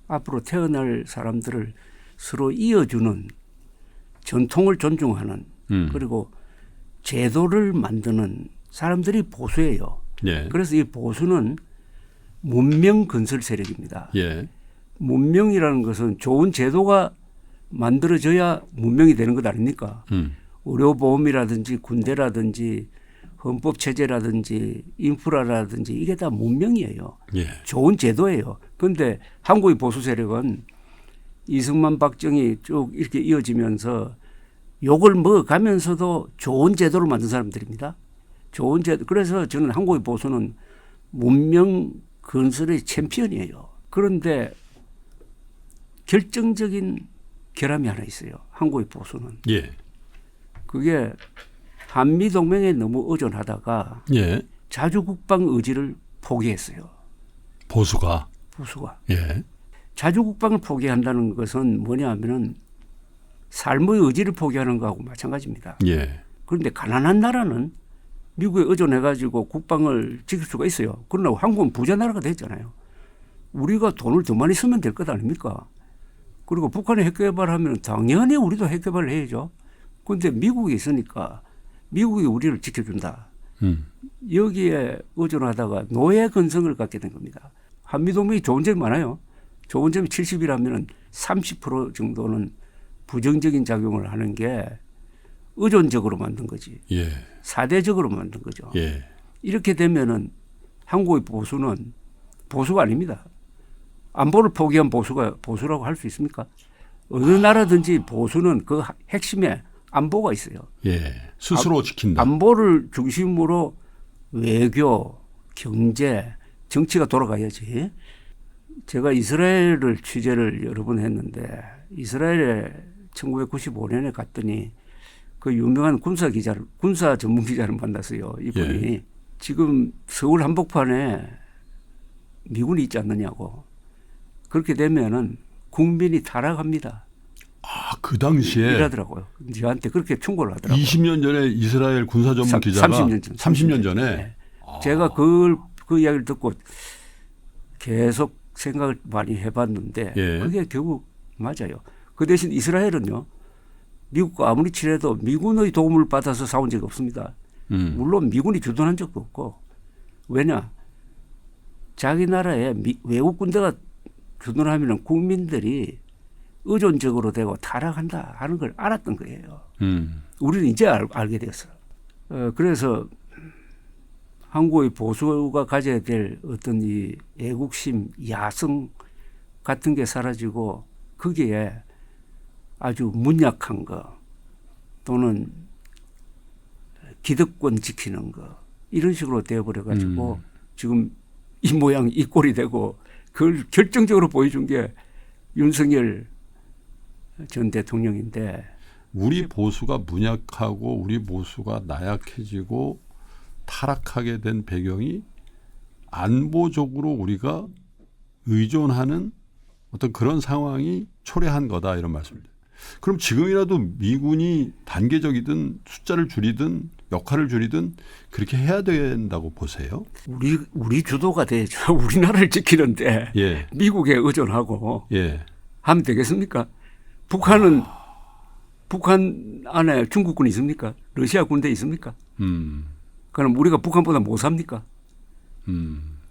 앞으로 태어날 사람들을 서로 이어주는 전통을 존중하는 그리고 제도를 만드는 사람들이 보수예요. 예. 그래서 이 보수는 문명 건설 세력입니다. 예. 문명이라는 것은 좋은 제도가 만들어져야 문명이 되는 것 아닙니까? 의료보험이라든지 군대라든지 헌법체제라든지 인프라라든지 이게 다 문명이에요. 예. 좋은 제도예요. 그런데 한국의 보수 세력은 이승만 박정희 쭉 이렇게 이어지면서 욕을 먹어가면서도 좋은 제도를 만든 사람들입니다. 좋은 제도. 그래서 저는 한국의 보수는 문명 건설의 챔피언이에요. 그런데 결정적인 결함이 하나 있어요. 한국의 보수는. 예. 그게 한미동맹에 너무 의존하다가 예. 자주국방 의지를 포기했어요. 보수가. 보수가. 예. 자주국방을 포기한다는 것은 뭐냐 하면은 삶의 의지를 포기하는 거하고 마찬가지입니다. 예. 그런데 가난한 나라는 미국에 의존해가지고 국방을 지킬 수가 있어요. 그러나 한국은 부자 나라가 됐잖아요. 우리가 돈을 더 많이 쓰면 될 것 아닙니까? 그리고 북한이 핵개발하면 당연히 우리도 핵개발을 해야죠. 그런데 미국이 있으니까 미국이 우리를 지켜준다. 여기에 의존하다가 노예 근성을 갖게 된 겁니다. 한미동맹이 좋은 점이 많아요. 좋은 점이 70이라면 30% 정도는 부정적인 작용을 하는 게 의존적으로 만든 거지. 예. 사대적으로 만든 거죠. 예. 이렇게 되면은 한국의 보수는 보수가 아닙니다. 안보를 포기한 보수가 보수라고 할 수 있습니까? 어느 나라든지 보수는 그 핵심에 안보가 있어요. 예. 스스로 지킨다. 안보를 중심으로 외교, 경제, 정치가 돌아가야지. 제가 이스라엘을 취재를 여러 번 했는데 이스라엘에 1995년에 갔더니 그 유명한 군사 전문 기자를 만났어요. 이분이 예. 지금 서울 한복판에 미군이 있지 않느냐고. 그렇게 되면은 국민이 타락합니다. 아, 그 당시에 이라더라고요. 저한테 그렇게 충고를 하더라고요. 20년 전에 이스라엘 군사 전문 기자가 30년 전. 30년 전에 네. 제가 그 이야기를 듣고 계속 생각을 많이 해봤는데 예. 그게 결국 맞아요. 그 대신 이스라엘은요. 미국과 아무리 친해도 미군의 도움을 받아서 싸운 적이 없습니다. 물론 미군이 주둔한 적도 없고. 왜냐. 자기 나라에 외국 군대가 주둔하면 국민들이 의존적으로 되고 타락한다 하는 걸 알았던 거예요. 우리는 이제 알게 됐어. 그래서 한국의 보수가 가져야 될 어떤 이 애국심, 야성 같은 게 사라지고 거기에 아주 문약한 거 또는 기득권 지키는 거 이런 식으로 되어버려 가지고 지금 이 모양 이 꼴이 되고 그걸 결정적으로 보여준 게 윤석열 전 대통령인데 우리 보수가 문약하고 우리 보수가 나약해지고 타락하게 된 배경이 안보적으로 우리가 의존하는 어떤 그런 상황이 초래한 거다 이런 말씀입니다. 그럼 지금이라도 미군이 단계적이든 숫자를 줄이든 역할을 줄이든 그렇게 해야 된다고 보세요? 우리 주도가 되죠. 우리나라를 지키는데 예. 미국에 의존하고 예. 하면 되겠습니까? 북한은 북한 안에 중국군이 있습니까? 러시아 군대 있습니까? 그럼 우리가 북한보다 못 삽니까?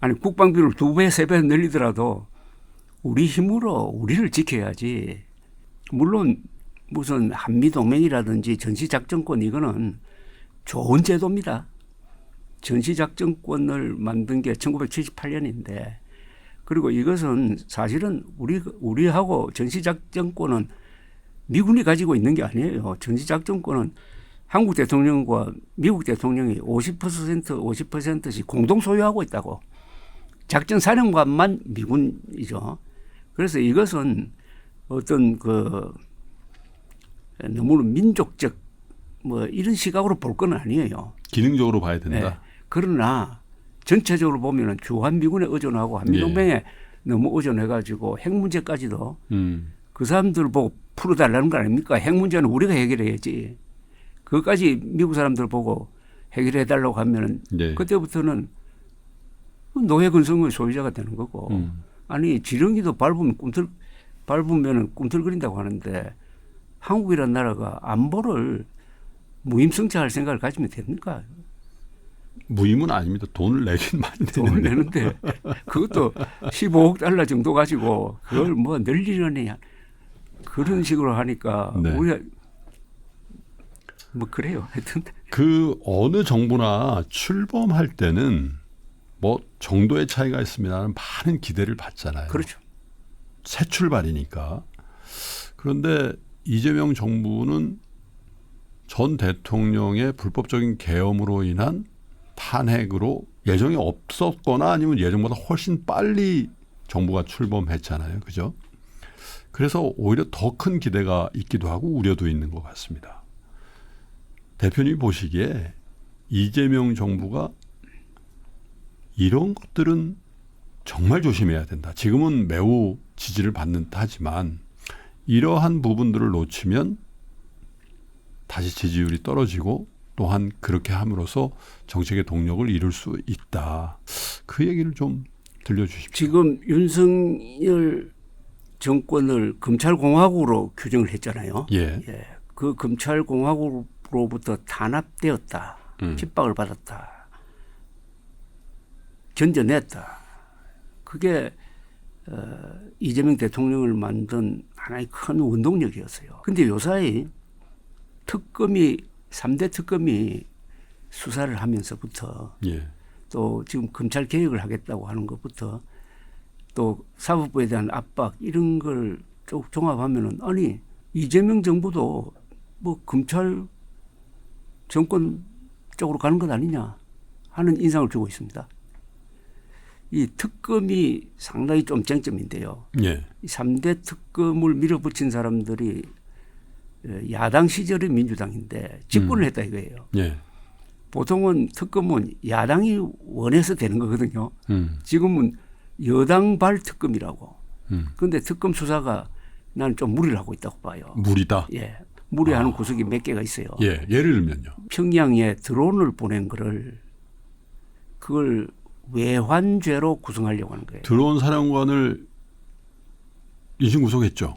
아니 국방비를 2배, 3배 늘리더라도 우리 힘으로 우리를 지켜야지. 물론 무슨 한미동맹이라든지 전시작전권 이거는 좋은 제도입니다. 전시작전권을 만든 게 1978년인데 그리고 이것은 사실은 우리하고 전시작전권은 미군이 가지고 있는 게 아니에요. 전시작전권은 한국 대통령과 미국 대통령이 50%씩 공동 소유하고 있다고. 작전 사령관만 미군이죠. 그래서 이것은 어떤 너무 민족적 뭐 이런 시각으로 볼 건 아니에요. 기능적으로 봐야 된다. 네. 그러나 전체적으로 보면은 주한미군에 의존하고 한미동맹에 예. 너무 의존해가지고 핵 문제까지도 그 사람들 보고 풀어달라는 거 아닙니까? 핵 문제는 우리가 해결해야지. 그것까지 미국 사람들 보고 해결해달라고 하면은 네. 그때부터는 노예 근성의 소유자가 되는 거고. 아니 지렁이도 밟으면 꿈틀거린다고 하는데 한국이라는 나라가 안보를 무임승차할 생각을 가지면 됩니까? 무임은 아닙니다. 돈을 내긴 많이 돈을 내는데. 내는데 그것도 15억 달러 정도 가지고 그걸 뭐 늘리려냐 그런 식으로 하니까 네. 우리가 뭐 그래요. 하여튼 그 어느 정부나 출범할 때는 뭐 정도의 차이가 있습니다만 많은 기대를 받잖아요. 그렇죠. 새 출발이니까. 그런데 이재명 정부는 전 대통령의 불법적인 계엄으로 인한 탄핵으로 예정이 없었거나 아니면 예정보다 훨씬 빨리 정부가 출범했잖아요. 그죠? 그래서 오히려 더 큰 기대가 있기도 하고 우려도 있는 것 같습니다. 대표님 보시기에 이재명 정부가 이런 것들은 정말 조심해야 된다. 지금은 매우 지지를 받는 하지만 이러한 부분들을 놓치면 다시 지지율이 떨어지고 또한 그렇게 함으로써 정책의 동력을 잃을 수 있다. 그 얘기를 좀 들려주십시오. 지금 윤석열 정권을 검찰공화국으로 규정을 했잖아요. 예. 예. 그 검찰공화국으로부터 탄압되었다. 핍박을 받았다. 견뎌냈다. 그게 이재명 대통령을 만든 하나의 큰 원동력이었어요. 근데 요사이 특검이 3대 특검이 수사를 하면서부터 예. 또 지금 검찰 개혁을 하겠다고 하는 것부터 또 사법부에 대한 압박 이런 걸 쭉 종합하면은 아니 이재명 정부도 뭐 검찰 정권 쪽으로 가는 것 아니냐 하는 인상을 주고 있습니다. 이 특검이 상당히 좀 쟁점인데요. 예. 이 3대 특검을 밀어붙인 사람들이 야당 시절의 민주당인데 집권을 했다 이거예요. 예. 보통은 특검은 야당이 원해서 되는 거거든요. 지금은 여당발 특검이라고. 그런데 특검 수사가 나는 좀 무리를 하고 있다고 봐요. 무리다. 예, 무리하는 구석이 몇 개가 있어요. 예. 예를 들면요. 평양에 드론을 보낸 거를 그걸 외환죄로 구성하려고 하는 거예요. 드론 사령관을 인신 구속했죠.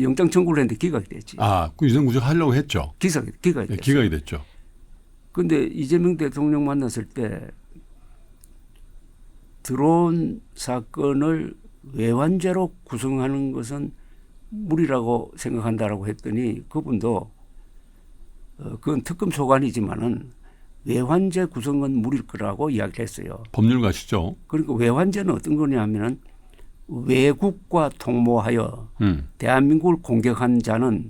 영장 청구를 했는데 기각이 됐지. 아, 그 인신 구속하려고 했죠. 기각이 예, 됐어요. 기각이 됐죠. 그런데 이재명 대통령 만났을 때 드론 사건을 외환죄로 구성하는 것은 무리라고 생각한다라고 했더니 그분도 그건 특검 소관이지만은 외환죄 구성은 무리일 거라고 이야기를 했어요. 법률가시죠. 그러니까 외환죄는 어떤 거냐 하면은 외국과 통모하여 대한민국을 공격한 자는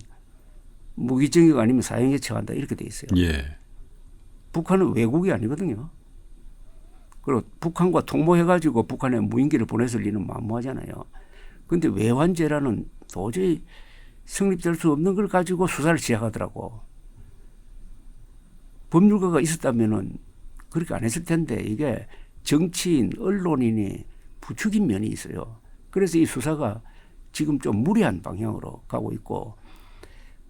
무기징역 아니면 사형에 처한다 이렇게 돼 있어요. 예. 북한은 외국이 아니거든요. 그리고 북한과 통모해가지고 북한에 무인기를 보냈을 리는 만무하잖아요. 그런데 외환죄라는 도저히 성립될 수 없는 걸 가지고 수사를 시작하더라고. 법률가가 있었다면은 그렇게 안 했을 텐데 이게 정치인, 언론인이 부추긴 면이 있어요. 그래서 이 수사가 지금 좀 무리한 방향으로 가고 있고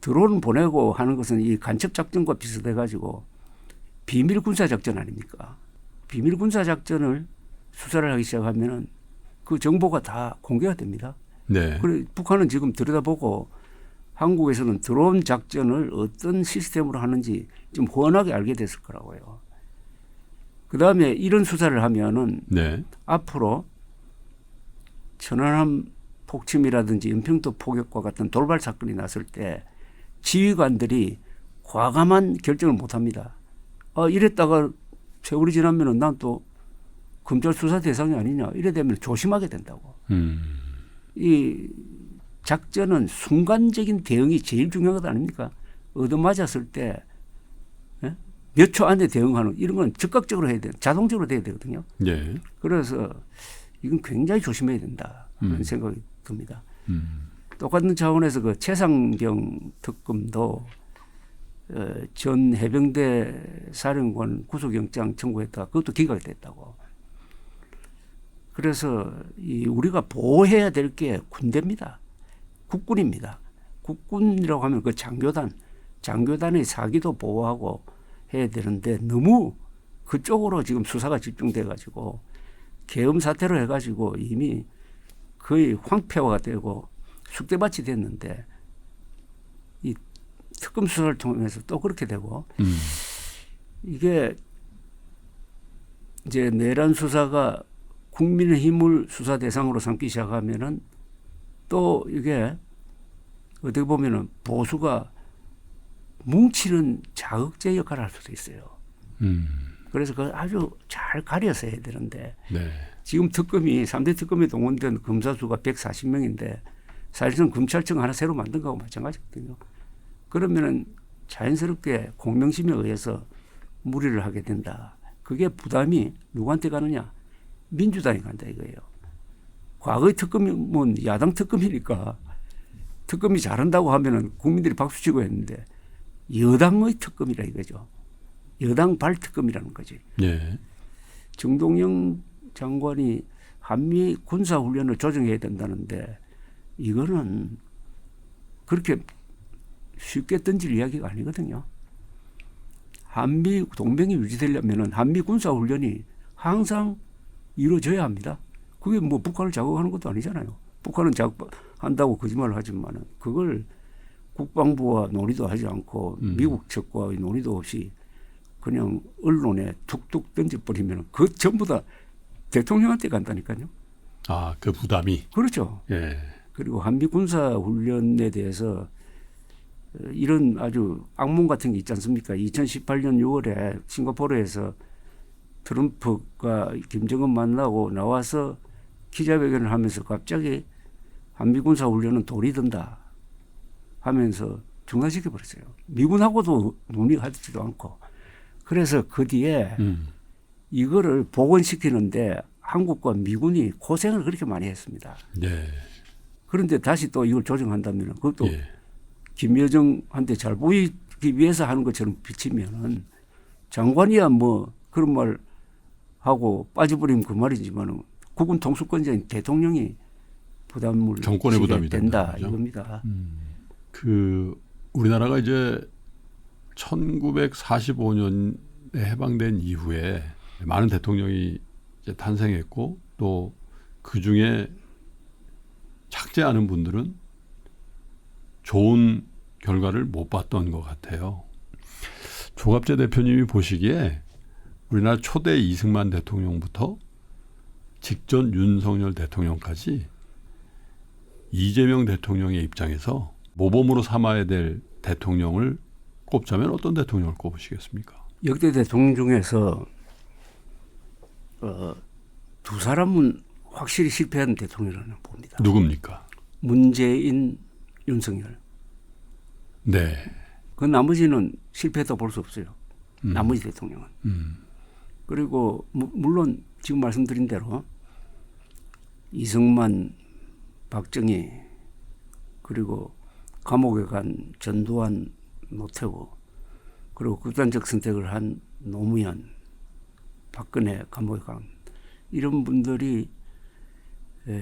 드론 보내고 하는 것은 이 간첩 작전과 비슷해 가지고 비밀 군사 작전 아닙니까? 비밀 군사 작전을 수사를 하기 시작하면은 그 정보가 다 공개가 됩니다. 네. 그래 북한은 지금 들여다보고 한국에서는 드론 작전을 어떤 시스템으로 하는지 좀 훤하게 알게 됐을 거라고요. 그 다음에 이런 수사를 하면은 네. 앞으로 천안함 폭침이라든지 연평도 포격과 같은 돌발 사건이 났을 때 지휘관들이 과감한 결정을 못 합니다. 이랬다가 세월이 지나면은 난 또 검찰 수사 대상이 아니냐 이래 되면 조심하게 된다고. 이 작전은 순간적인 대응이 제일 중요한 것 아닙니까? 얻어맞았을 때 몇 초 안에 대응하는 이런 건 즉각적으로 해야 돼. 자동적으로 돼야 되거든요. 예. 그래서 이건 굉장히 조심해야 된다 하는 생각이 듭니다. 음. 똑같은 차원에서 그 최상병 특검도 전 해병대 사령관 구속영장 청구했다가 그것도 기각이 됐다고. 그래서 우리가 보호해야 될 게 군대입니다. 국군입니다. 국군이라고 하면 그 장교단의 사기도 보호하고 해야 되는데 너무 그쪽으로 지금 수사가 집중돼 가지고 계엄 사태로 해가지고 이미 거의 황폐화가 되고 숙대밭이 됐는데 이 특검 수사를 통해서 또 그렇게 되고 이게 이제 내란 수사가 국민의힘을 수사 대상으로 삼기 시작하면은 또 이게 어떻게 보면은 보수가 뭉치는 자극제 역할을 할 수도 있어요. 그래서 그걸 아주 잘 가려서 해야 되는데 네. 지금 특검이 3대 특검에 동원된 검사 수가 140명인데 사실상 검찰청 하나 새로 만든 거하고 마찬가지거든요. 그러면은 자연스럽게 공명심에 의해서 무리를 하게 된다. 그게 부담이 누구한테 가느냐? 민주당이 간다 이거예요. 과거의 특검은 야당 특검이니까 특검이 잘한다고 하면은 국민들이 박수치고 했는데 여당의 특검이라 이거죠. 여당 발특검이라는 거지. 예. 정동영 장관이 한미 군사훈련을 조정해야 된다는데 이거는 그렇게 쉽게 던질 이야기가 아니거든요. 한미 동맹이 유지되려면 한미 군사훈련이 항상 이루어져야 합니다. 그게 뭐 북한을 자극하는 것도 아니잖아요. 북한은 자극한다고 거짓말을 하지만 그걸 국방부와 논의도 하지 않고 미국 측과의 논의도 없이 그냥 언론에 툭툭 던져버리면 그 전부 다 대통령한테 간다니까요. 아, 그 부담이. 그렇죠. 예. 그리고 한미 군사 훈련에 대해서 이런 아주 악몽 같은 게 있지 않습니까? 2018년 6월에 싱가포르에서 트럼프가 김정은 만나고 나와서 기자회견을 하면서 갑자기 한미 군사 훈련은 돌이 든다 하면서 중단시켜 버렸어요. 미군하고도 논의하지도 않고. 그래서 그 뒤에 이거를 복원시키는데 한국과 미군이 고생을 그렇게 많이 했습니다. 예. 그런데 다시 또 이걸 조정한다면 그것도 예. 김여정한테 잘 보이기 위해서 하는 것처럼 비치면은 장관이야 뭐 그런 말 하고 빠져버리면 그 말이지만 국군 통수권자인 대통령이 부담을 정권의 부담이 된다 된다, 이겁니다. 그 우리나라가 이제 1945년에 해방된 이후에 많은 대통령이 이제 탄생했고 또 그 중에 작지 않은 분들은 좋은 결과를 못 봤던 것 같아요. 조갑재 대표님이 보시기에 우리나라 초대 이승만 대통령부터 직전 윤석열 대통령까지 이재명 대통령의 입장에서 모범으로 삼아야 될 대통령을 꼽자면 어떤 대통령을 꼽으시겠습니까? 역대 대통령 중에서 두 사람은 확실히 실패한 대통령이라고 봅니다. 누굽니까? 문재인, 윤석열. 네. 그 나머지는 실패했다고 볼 수 없어요. 나머지 대통령은. 그리고 물론 지금 말씀드린 대로 이승만, 박정희 그리고 감옥에 간 전두환, 노태우 그리고 극단적 선택을 한 노무현, 박근혜 감옥에 간 이런 분들이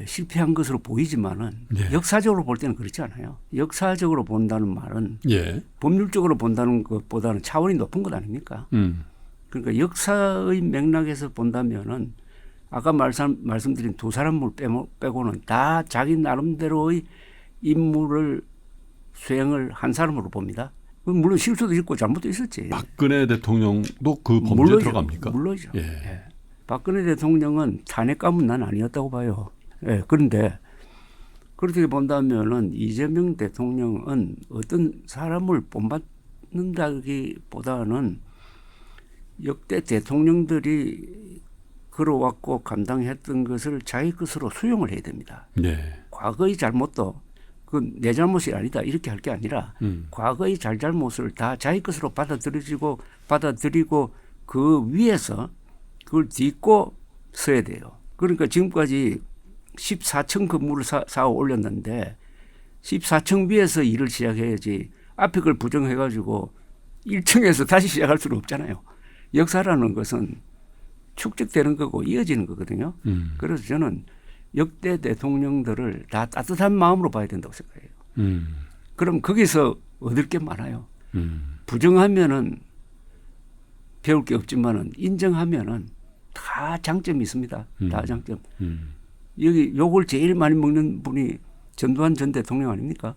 실패한 것으로 보이지만은 예. 역사적으로 볼 때는 그렇지 않아요. 역사적으로 본다는 말은 예. 법률적으로 본다는 것보다는 차원이 높은 것 아닙니까? 그러니까 역사의 맥락에서 본다면은 아까 말씀드린 두 사람을 빼고는 다 자기 나름대로의 임무를 수행을 한 사람으로 봅니다. 물론 실수도 있고 잘못도 있었지. 박근혜 대통령도 그 범죄에 물론이죠. 들어갑니까? 물론이죠. 예. 예. 박근혜 대통령은 탄핵감은 난 아니었다고 봐요. 예. 그런데 그렇게 본다면은 이재명 대통령은 어떤 사람을 본받는다기보다는 역대 대통령들이 걸어왔고 감당했던 것을 자기 것으로 수용을 해야 됩니다. 예. 과거의 잘못도 그건 내 잘못이 아니다 이렇게 할 게 아니라 과거의 잘잘못을 다 자기 것으로 받아들이고 그 위에서 그걸 딛고 서야 돼요. 그러니까 지금까지 14층 건물을 쌓아 올렸는데 14층 위에서 일을 시작해야지 앞에 걸 부정해가지고 1층에서 다시 시작할 수는 없잖아요. 역사라는 것은 축적되는 거고 이어지는 거거든요. 그래서 저는 역대 대통령들을 다 따뜻한 마음으로 봐야 된다고 생각해요. 그럼 거기서 얻을 게 많아요. 부정하면은 배울 게 없지만은 인정하면은 다 장점이 있습니다. 다 장점. 여기 욕을 제일 많이 먹는 분이 전두환 전 대통령 아닙니까?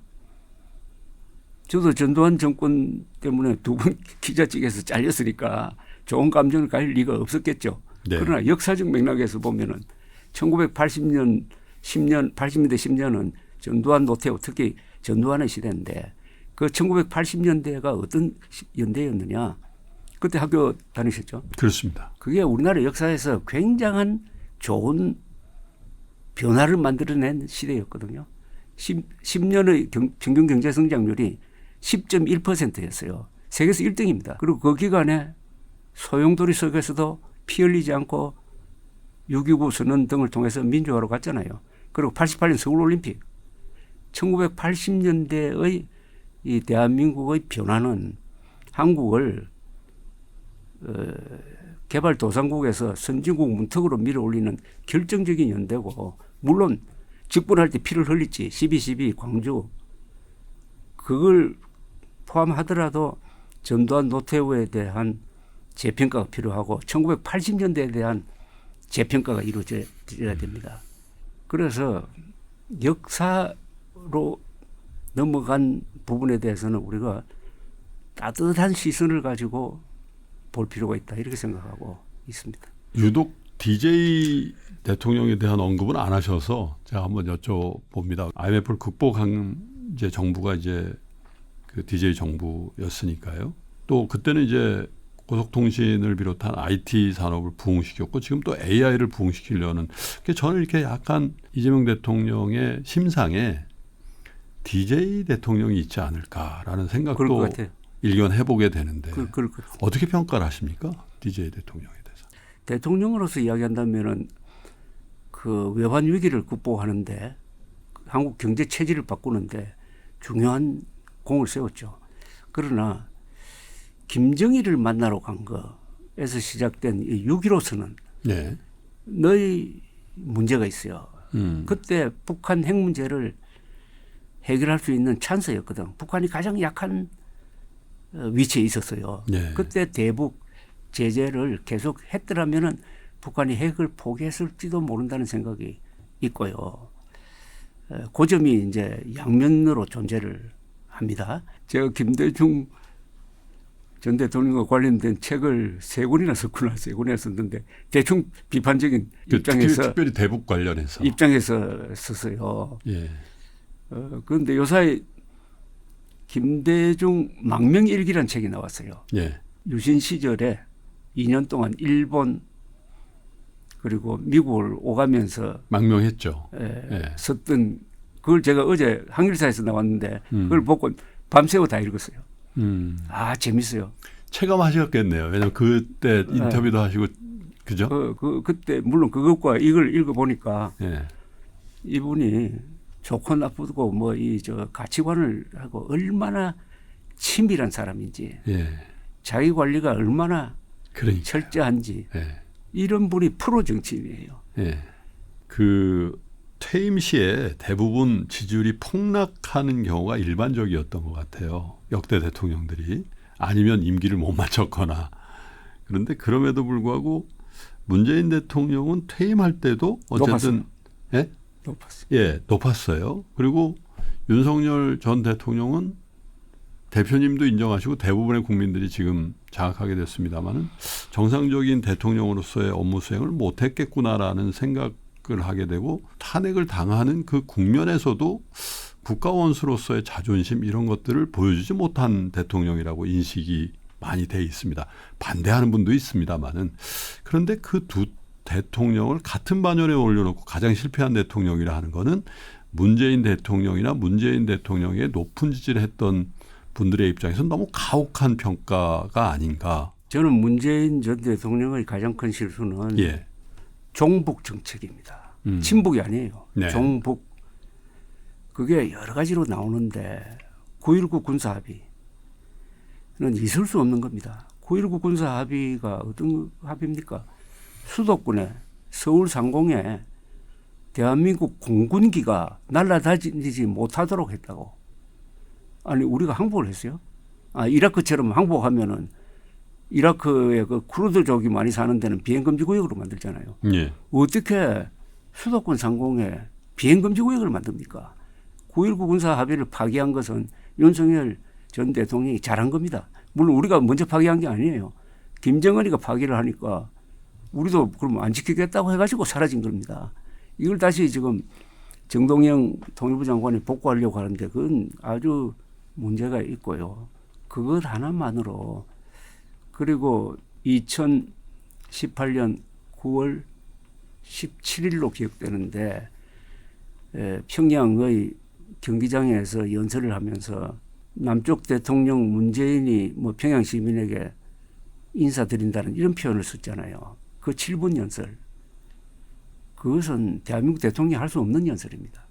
저도 전두환 정권 때문에 2번 기자직에서 잘렸으니까 좋은 감정을 가질 리가 없었겠죠. 네. 그러나 역사적 맥락에서 보면은 1980년 80년대 10년은 전두환 노태우 특히 전두환의 시대인데 그 1980년대가 어떤 연대였느냐. 그때 학교 다니셨죠? 그렇습니다. 그게 우리나라 역사에서 굉장한 좋은 변화를 만들어낸 시대였거든요. 10년의 평균 경제 성장률이 10.1%였어요. 세계에서 1등입니다. 그리고 그 기간에 소용돌이 속에서도 피 흘리지 않고 6.29 선언 등을 통해서 민주화로 갔잖아요. 그리고 88년 서울올림픽. 1980년대의 이 대한민국의 변화는 한국을 개발도상국에서 선진국 문턱으로 밀어올리는 결정적인 연대고 물론 집권할 때 피를 흘렸지. 12.12 광주. 그걸 포함하더라도 전두환 노태우에 대한 재평가가 필요하고 1980년대에 대한 재평가가 이루어져야 됩니다. 그래서 역사로 넘어간 부분에 대해서는 우리가 따뜻한 시선을 가지고 볼 필요가 있다 이렇게 생각하고 있습니다. 유독 DJ 대통령에 대한 언급은 안 하셔서 제가 한번 여쭤봅니다. IMF를 극복한 이제 정부가 이제 그 DJ 정부였으니까요. 또 그때는 이제 고속통신을 비롯한 IT 산업을 부흥시켰고 지금 또 AI를 부흥시키려는 저는 이렇게 약간 이재명 대통령의 심상에 DJ 대통령이 있지 않을까라는 생각도 일견해보게 되는데 어떻게 평가를 하십니까? DJ 대통령에 대해서. 대통령으로서 이야기한다면은 그 외환 위기를 극복하는데 한국 경제 체질을 바꾸는데 중요한 공을 세웠죠. 그러나 김정일을 만나러 간 거에서 시작된 이 6.15 선언 네. 너희 문제가 있어요. 그때 북한 핵 문제를 해결할 수 있는 찬스였거든. 북한이 가장 약한 위치에 있었어요. 네. 그때 대북 제재를 계속 했더라면은 북한이 핵을 포기했을지도 모른다는 생각이 있고요. 그 점이 이제 양면으로 존재를 합니다. 제가 김대중 전 대통령과 관련된 책을 3권이나 썼구나. 3권이나 썼는데 대충 비판적인 입장에서 특별히 대북 관련해서 입장에서 썼어요. 예. 그런데 요사이 김대중 망명일기라는 책이 나왔어요. 예. 유신 시절에 2년 동안 일본 그리고 미국을 오가면서 망명했죠. 썼던 그걸 제가 어제 한글사에서 나왔는데 그걸 보고 밤새워 다 읽었어요. 아 재밌어요. 체감하셨겠네요. 왜냐하면 그때 인터뷰도 하시고 그죠? 그때 물론 그것과 이걸 읽어보니까 예. 이분이 좋고 나쁘고 뭐 이 저 가치관을 하고 얼마나 치밀한 사람인지 예. 자기 관리가 얼마나 그러니까요. 철저한지 예. 이런 분이 프로 정치인이에요. 예. 그 퇴임 시에 대부분 지지율이 폭락하는 경우가 일반적이었던 것 같아요. 역대 대통령들이 아니면 임기를 못 마쳤거나. 그런데 그럼에도 불구하고 문재인 대통령은 퇴임할 때도 어쨌든 예? 높았어요. 예, 높았어요. 그리고 윤석열 전 대통령은 대표님도 인정하시고 대부분의 국민들이 지금 장악하게 됐습니다마는 정상적인 대통령으로서의 업무 수행을 못했겠구나라는 생각을 하게 되고 탄핵을 당하는 그 국면에서도 국가원수로서의 자존심 이런 것들을 보여주지 못한 대통령이라고 인식이 많이 돼 있습니다. 반대하는 분도 있습니다마는 그런데 그 두 대통령을 같은 반열에 올려놓고 가장 실패한 대통령이라 하는 거는 문재인 대통령이나 문재인 대통령의 높은 지지를 했던 분들의 입장에서는 너무 가혹한 평가가 아닌가. 저는 문재인 전 대통령의 가장 큰 실수는 예. 종북 정책입니다. 친북이 아니에요. 네. 종북. 그게 여러 가지로 나오는데 9.19 군사합의는 있을 수 없는 겁니다. 9.19 군사합의가 어떤 합의입니까? 수도권에 서울 상공에 대한민국 공군기가 날아다니지 못하도록 했다고. 아니 우리가 항복을 했어요? 이라크처럼 항복하면은 이라크에 그 쿠르드족이 많이 사는 데는 비행금지 구역으로 만들잖아요. 예. 어떻게 수도권 상공에 비행금지 구역을 만듭니까? 9.19 군사 합의를 파기한 것은 윤석열 전 대통령이 잘한 겁니다. 물론 우리가 먼저 파기한 게 아니에요. 김정은이가 파기를 하니까 우리도 그럼 안 지키겠다고 해가지고 사라진 겁니다. 이걸 다시 지금 정동영 통일부 장관이 복구하려고 하는데 그건 아주 문제가 있고요. 그것 하나만으로 그리고 2018년 9월 17일로 기억되는데 평양의 경기장에서 연설을 하면서 남쪽 대통령 문재인이 뭐 평양 시민에게 인사드린다는 이런 표현을 썼잖아요. 그 7분 연설. 그것은 대한민국 대통령이 할 수 없는 연설입니다.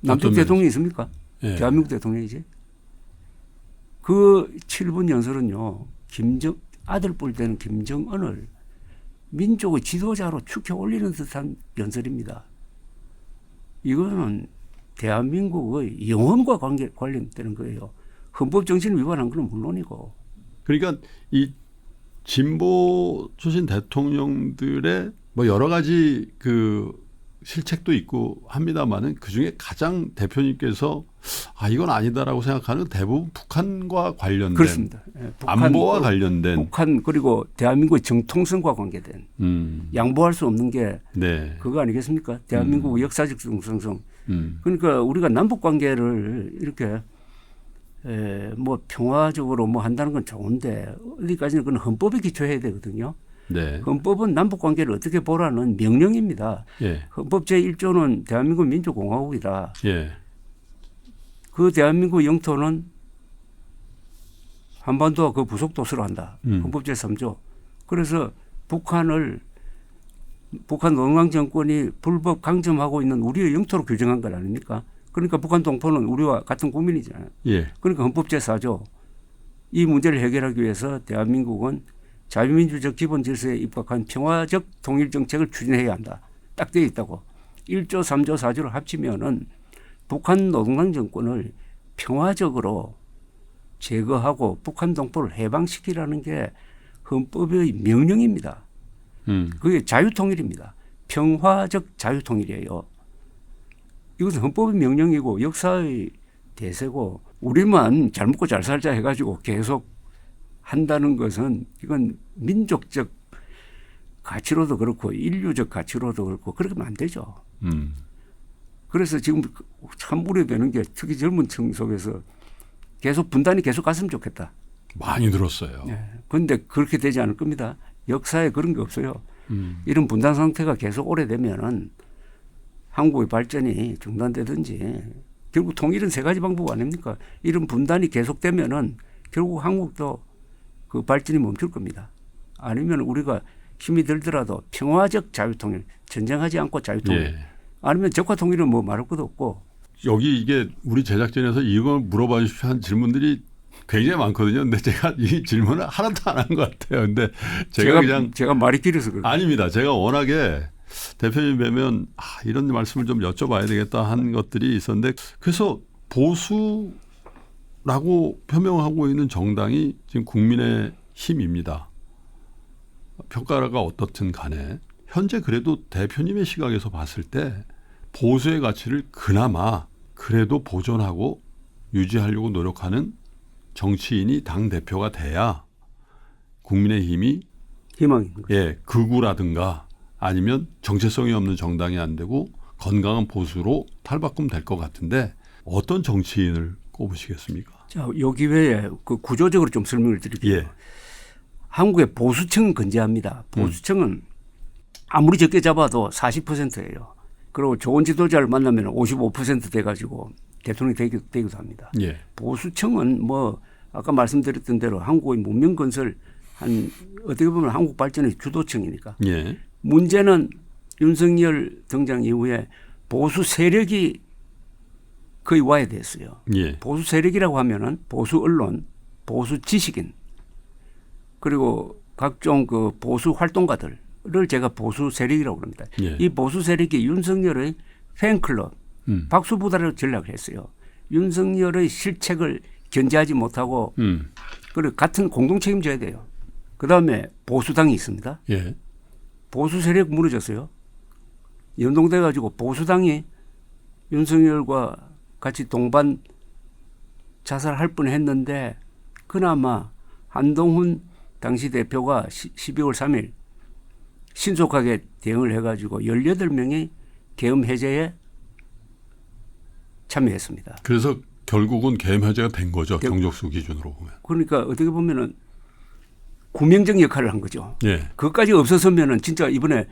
남쪽 대통령이 있습니까? 예. 대한민국 대통령이지. 그 7분 연설은요. 아들뻘 되는 김정은을 민족의 지도자로 축혀 올리는 듯한 연설입니다. 이거는 대한민국의 영혼과 관련되는 거예요. 헌법 정신을 위반한 건 물론이고. 그러니까 이 진보 출신 대통령들의 뭐 여러 가지 그 실책도 있고 합니다만은 그 중에 가장 대표님께서 이건 아니다라고 생각하는 대부분 북한과 관련된 그렇습니다. 예, 안보와 관련된 북한 그리고 대한민국의 정통성과 관계된 양보할 수 없는 게 네. 그거 아니겠습니까? 대한민국의 역사적 정통성. 음. 그러니까 우리가 남북 관계를 이렇게 뭐 평화적으로 뭐 한다는 건 좋은데 어디까지는 그건 헌법에 기초해야 되거든요. 네. 헌법은 남북 관계를 어떻게 보라는 명령입니다. 예. 헌법 제1조는 대한민국 민주공화국이다. 예. 그 대한민국 영토는 한반도와 그 부속 도서로 한다. 헌법 제3조. 그래서 북한 노동당 정권이 불법 강점하고 있는 우리의 영토로 규정한 것 아닙니까? 그러니까 북한 동포는 우리와 같은 국민이잖아요. 예. 그러니까 헌법 제4조. 이 문제를 해결하기 위해서 대한민국은 자유민주적 기본 질서에 입각한 평화적 통일 정책을 추진해야 한다. 딱 되어 있다고. 1조, 3조, 4조를 합치면은 북한 노동당 정권을 평화적으로 제거하고 북한 동포를 해방시키라는 게 헌법의 명령입니다. 그게 자유통일입니다. 평화적 자유통일이에요. 이것은 헌법의 명령이고 역사의 대세고 우리만 잘 먹고 잘 살자 해가지고 계속 한다는 것은 이건 민족적 가치로도 그렇고 인류적 가치로도 그렇고 그렇게 하면 안 되죠. 그래서 지금 참 우려되는 게 특히 젊은 층 속에서 계속 분단이 계속 갔으면 좋겠다. 많이 들었어요. 그런데 그렇게 되지 않을 겁니다. 역사에 그런 게 없어요. 이런 분단 상태가 계속 오래되면은 한국의 발전이 중단되든지 결국 통일은 세 가지 방법 아닙니까? 이런 분단이 계속되면은 결국 한국도 그 발전이 멈출 겁니다. 아니면 우리가 힘이 들더라도 평화적 자유통일, 전쟁하지 않고 자유통일. 예. 아니면 적화통일은 뭐 말할 것도 없고. 여기 이게 우리 제작진에서 이걸 물어봐 주십시오 한 질문들이 굉장히 많거든요. 근데 제가 이 질문을 하나도 안 한 것 같아요. 근데 제가 말이 길어서 그래요. 아닙니다. 제가 워낙에 대표님 뵈면 이런 말씀을 좀 여쭤봐야 되겠다 한 것들이 있었는데 그래서 보수라고 표명하고 있는 정당이 지금 국민의 힘입니다. 평가가 어떻든 간에 현재 그래도 대표님의 시각에서 봤을 때 보수의 가치를 그나마 그래도 보존하고 유지하려고 노력하는 정치인이 당대표가 돼야 국민의힘이 희망이. 극우라든가 아니면 정체성이 없는 정당이 안 되고 건강한 보수로 탈바꿈 될 것 같은데 어떤 정치인을 꼽으시겠습니까? 자, 요 기회에 그 구조적으로 좀 설명을 드릴게요. 예. 한국의 보수층은 건재합니다. 보수층은 아무리 적게 잡아도 40%예요. 그리고 좋은 지도자를 만나면 55% 돼가지고 대통령이 되기도 합니다. 예. 보수층은 뭐 아까 말씀드렸던 대로 한국의 문명 건설 한 어떻게 보면 한국 발전의 주도층이니까. 예. 문제는 윤석열 등장 이후에 보수 세력이 거의 와해됐어요. 예. 보수 세력이라고 하면은 보수 언론, 보수 지식인 그리고 각종 그 보수 활동가들을 제가 보수 세력이라고 합니다. 예. 이 보수 세력이 윤석열의 팬클럽, 박수부다를 전략을 했어요. 윤석열의 실책을 견제하지 못하고 그리고 같은 공동 책임져야 돼요. 그다음에 보수당이 있습니다. 예. 보수 세력 무너졌어요. 연동돼 가지고 보수당이 윤석열과 같이 동반 자살할 뻔했는데 그나마 한동훈 당시 대표가 12월 3일 신속하게 대응을 해가지고 18명이 계엄 해제에 참여했습니다. 그래서 결국은 계엄 해제가 된 거죠. 경적수 기준으로 보면. 그러니까 어떻게 보면은 구명적 역할을 한 거죠. 예. 그것까지 없었으면은 진짜 이번에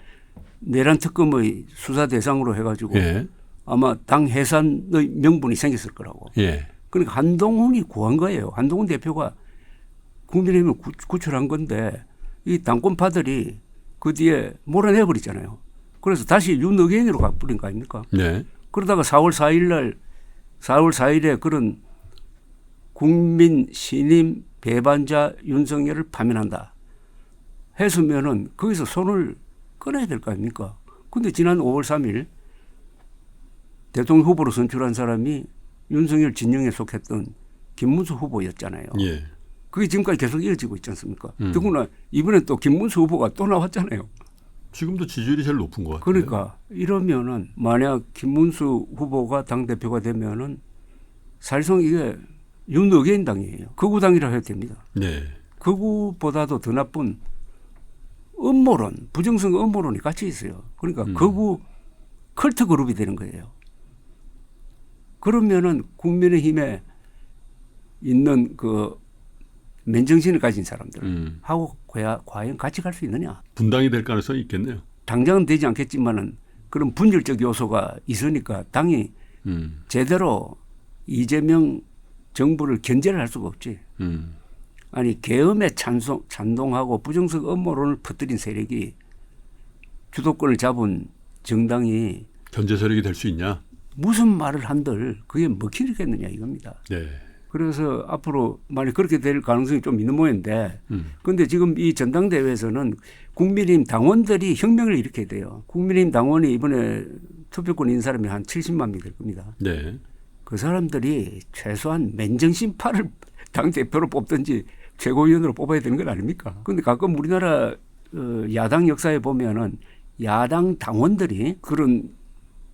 내란 특검의 수사 대상으로 해가지고 예. 아마 당 해산의 명분이 생겼을 거라고. 예. 그러니까 한동훈이 구한 거예요. 한동훈 대표가 국민의힘을 구출한 건데 이 당권파들이 그 뒤에 몰아내버리잖아요. 그래서 다시 윤의견으로 가버린 거 아닙니까? 네. 그러다가 4월 4일에 그런 국민 신임 배반자 윤석열을 파면한다 했으면은 거기서 손을 끊어야 될 거 아닙니까? 근데 지난 5월 3일 대통령 후보로 선출한 사람이 윤석열 진영에 속했던 김문수 후보였잖아요. 예. 그게 지금까지 계속 이어지고 있지 않습니까? 더구나 이번에 또 김문수 후보가 또 나왔잖아요. 지금도 지지율이 제일 높은 것 같아요. 그러니까 이러면은 만약 김문수 후보가 당대표가 되면은 사실상 이게 윤의견 당이에요. 극우당이라 해도 됩니다. 네. 극우보다도 더 나쁜 음모론, 부정성 음모론이 같이 있어요. 그러니까 극우 컬트 그룹이 되는 거예요. 그러면은 국민의힘에 있는 그 맨정신을 가진 사람들 하고 과연 같이 갈 수 있느냐? 분당이 될 가능성이 있겠네요. 당장은 되지 않겠지만은 그런 분열적 요소가 있으니까 당이 제대로 이재명 정부를 견제를 할 수가 없지. 아니 계엄에 찬동하고 부정적 음모론을 퍼뜨린 세력이 주도권을 잡은 정당이 견제 세력이 될 수 있냐? 무슨 말을 한들 그게 먹히겠느냐 이겁니다. 네. 그래서 앞으로 만약 그렇게 될 가능성이 좀 있는 모양인데 그런데 지금 이 전당대회에서는 국민의힘 당원들이 혁명을 일으켜야 돼요. 국민의힘 당원이 이번에 투표권 있는 사람이 한 70만 명이 될 겁니다. 네. 그 사람들이 최소한 맨정신파를 당대표로 뽑든지 최고위원으로 뽑아야 되는 건 아닙니까? 그런데 가끔 우리나라 야당 역사에 보면은 야당 당원들이 그런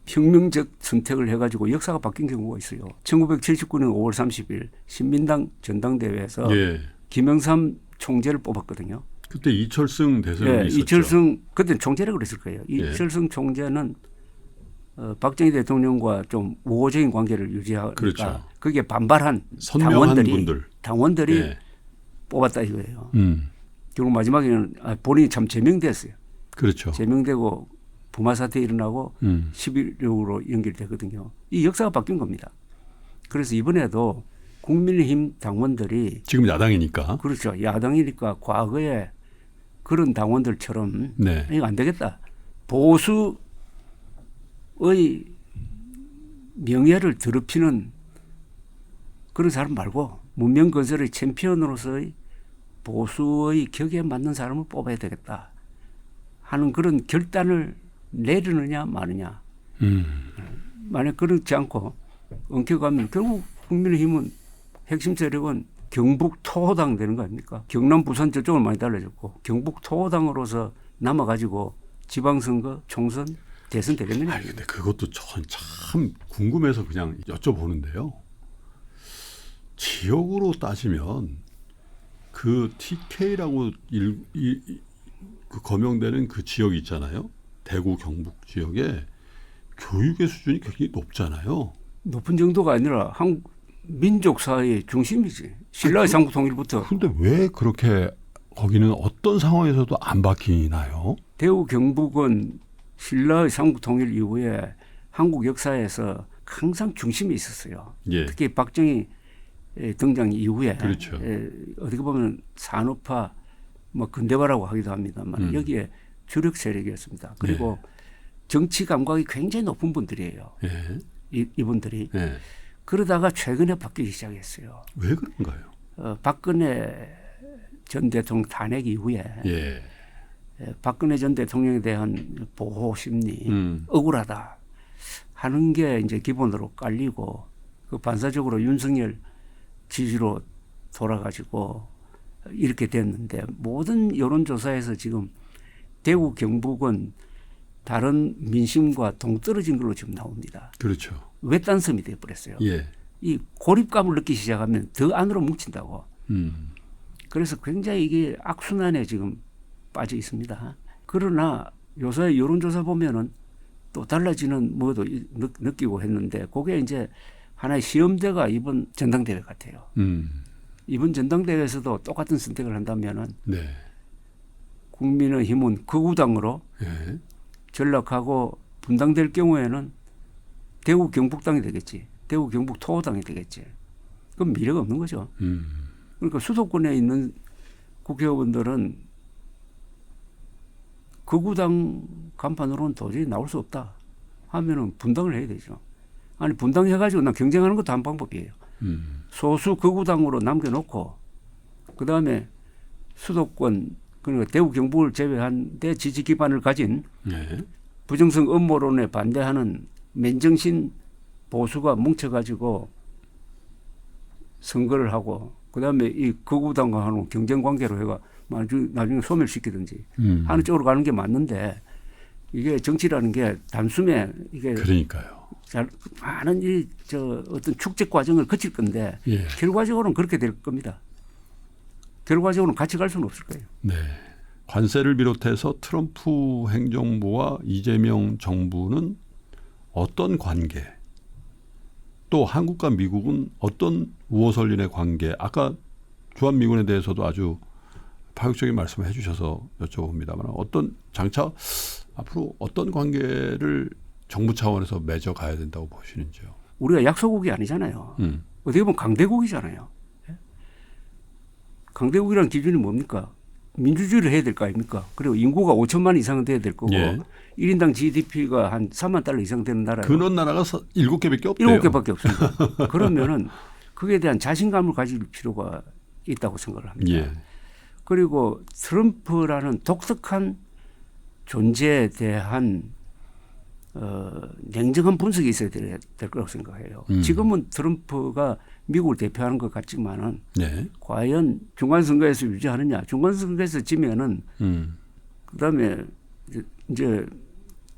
혁명적 선택을 해가지고 역사가 바뀐 경우가 있어요. 1979년 5월 30일 신민당 전당대회에서 예. 김영삼 총재를 뽑았거든요. 그때 이철승 대선이 있었죠. 이철승 그때는 총재라고 그랬을 거예요. 이철승 총재는 박정희 대통령과 좀 우호적인 관계를 유지하니까 그렇죠. 그게 반발한 선명한 분들. 당원들이 예. 뽑았다 이거예요. 음. 결국 마지막에는 본인이 참 제명됐어요. 그렇죠. 제명되고 부마 사태 일어나고 11.6으로 연결되거든요. 이 역사가 바뀐 겁니다. 그래서 이번에도 국민의힘 당원들이 지금 야당이니까. 그렇죠. 야당이니까 과거에 그런 당원들처럼 네. 이거 안 되겠다. 보수의 명예를 더럽히는 그런 사람 말고 문명 건설의 챔피언으로서의 보수의 격에 맞는 사람을 뽑아야 되겠다 하는 그런 결단을 내리느냐 마느냐. 만약 그렇지 않고 엉켜가면 결국 국민의힘은 핵심 세력은 경북 토호당 되는 거 아닙니까? 경남 부산 저쪽은 많이 달라졌고 경북 토호당으로서 남아가지고 지방선거 총선 대선 되겠느냐. 아니 근데 그것도 전 참 궁금해서 그냥 여쭤보는데요. 지역으로 따지면 그 TK라고 그 거명되는 그 지역이 있잖아요. 대구 경북 지역에 교육의 수준이 굉장히 높잖아요. 높은 정도가 아니라 한국 민족 사회의 중심이지. 신라의 삼국 통일부터. 근데 왜 그렇게 거기는 어떤 상황에서도 안 바뀌나요? 대구 경북은 신라의 삼국 통일 이후에 한국 역사에서 항상 중심에 있었어요. 예. 특히 박정희 등장 이후에 그렇죠. 어떻게 보면 산업화 뭐 근대화라고 하기도 합니다만 여기에 주력 세력이었습니다. 그리고 정치 감각이 굉장히 높은 분들이에요. 예. 이분들이. 예. 그러다가 최근에 바뀌기 시작했어요. 왜 그런가요? 박근혜 전 대통령 탄핵 이후에 예. 박근혜 전 대통령에 대한 보호 심리, 음. 억울하다 하는 게 이제 기본으로 깔리고 그 반사적으로 윤석열 지지로 돌아가지고 이렇게 됐는데 모든 여론조사에서 지금 대구 경북은 다른 민심과 동떨어진 걸로 지금 나옵니다. 그렇죠. 외딴섬이 돼버렸어요. 예. 이 고립감을 느끼기 시작하면 더 안으로 뭉친다고. 그래서 굉장히 이게 악순환에 지금 빠져 있습니다. 그러나 요새 여론조사 보면은 또 달라지는 뭐도 느끼고 했는데 그게 이제 하나의 시험대가 이번 전당대회 같아요. 이번 전당대회에서도 똑같은 선택을 한다면은 네. 국민의힘은 극우당으로 예. 전락하고 분당될 경우에는 대구 경북당이 되겠지. 대구 경북 토호당이 되겠지. 그럼 미래가 없는 거죠. 그러니까 수도권에 있는 국회의원들은 극우당 간판으로는 도저히 나올 수 없다 하면은 분당을 해야 되죠. 아니 분당해가지고 난 경쟁하는 것도 한 방법이에요. 소수 극우당으로 남겨놓고 그 다음에 수도권 그러니까 대구 경북을 제외한 데 지지 기반을 가진 네. 부정성 음모론에 반대하는 맨정신 보수가 뭉쳐가지고 선거를 하고 그다음에 이 극우당과 하는 경쟁 관계로 해가 나중에 소멸시키든지 하는 쪽으로 가는 게 맞는데 이게 정치라는 게 단숨에 이게 그러니까요. 많은 어떤 축적 과정을 거칠 건데 예. 결과적으로는 그렇게 될 겁니다. 결과적으로는 같이 갈 수는 없을 거예요. 네. 관세를 비롯해서 트럼프 행정부와 이재명 정부는 어떤 관계, 또 한국과 미국은 어떤 우호설린의 관계, 아까 주한미군에 대해서도 아주 파격적인 말씀을 해주셔서 여쭤봅니다만 어떤 장차 앞으로 어떤 관계를 정부 차원에서 맺어가야 된다고 보시는지요? 우리가 약소국이 아니잖아요. 어떻게 보면 강대국이잖아요. 강대국이라는 기준이 뭡니까? 민주주의를 해야 될 거 아닙니까? 그리고 인구가 5천만 이상은 돼야 될 거고 예. 1인당 GDP가 한 3만 달러 이상 되는 나라예요. 그런 나라가 7개밖에 없대요. 7개밖에 없습니다. 그러면은 그에 대한 자신감을 가질 필요가 있다고 생각을 합니다. 예. 그리고 트럼프라는 독특한 존재에 대한 냉정한 분석이 있어야 될 거라고 생각해요. 지금은 트럼프가 미국을 대표하는 것 같지만은 네. 과연 중간선거에서 유지하느냐. 중간선거에서 지면은 그다음에 이제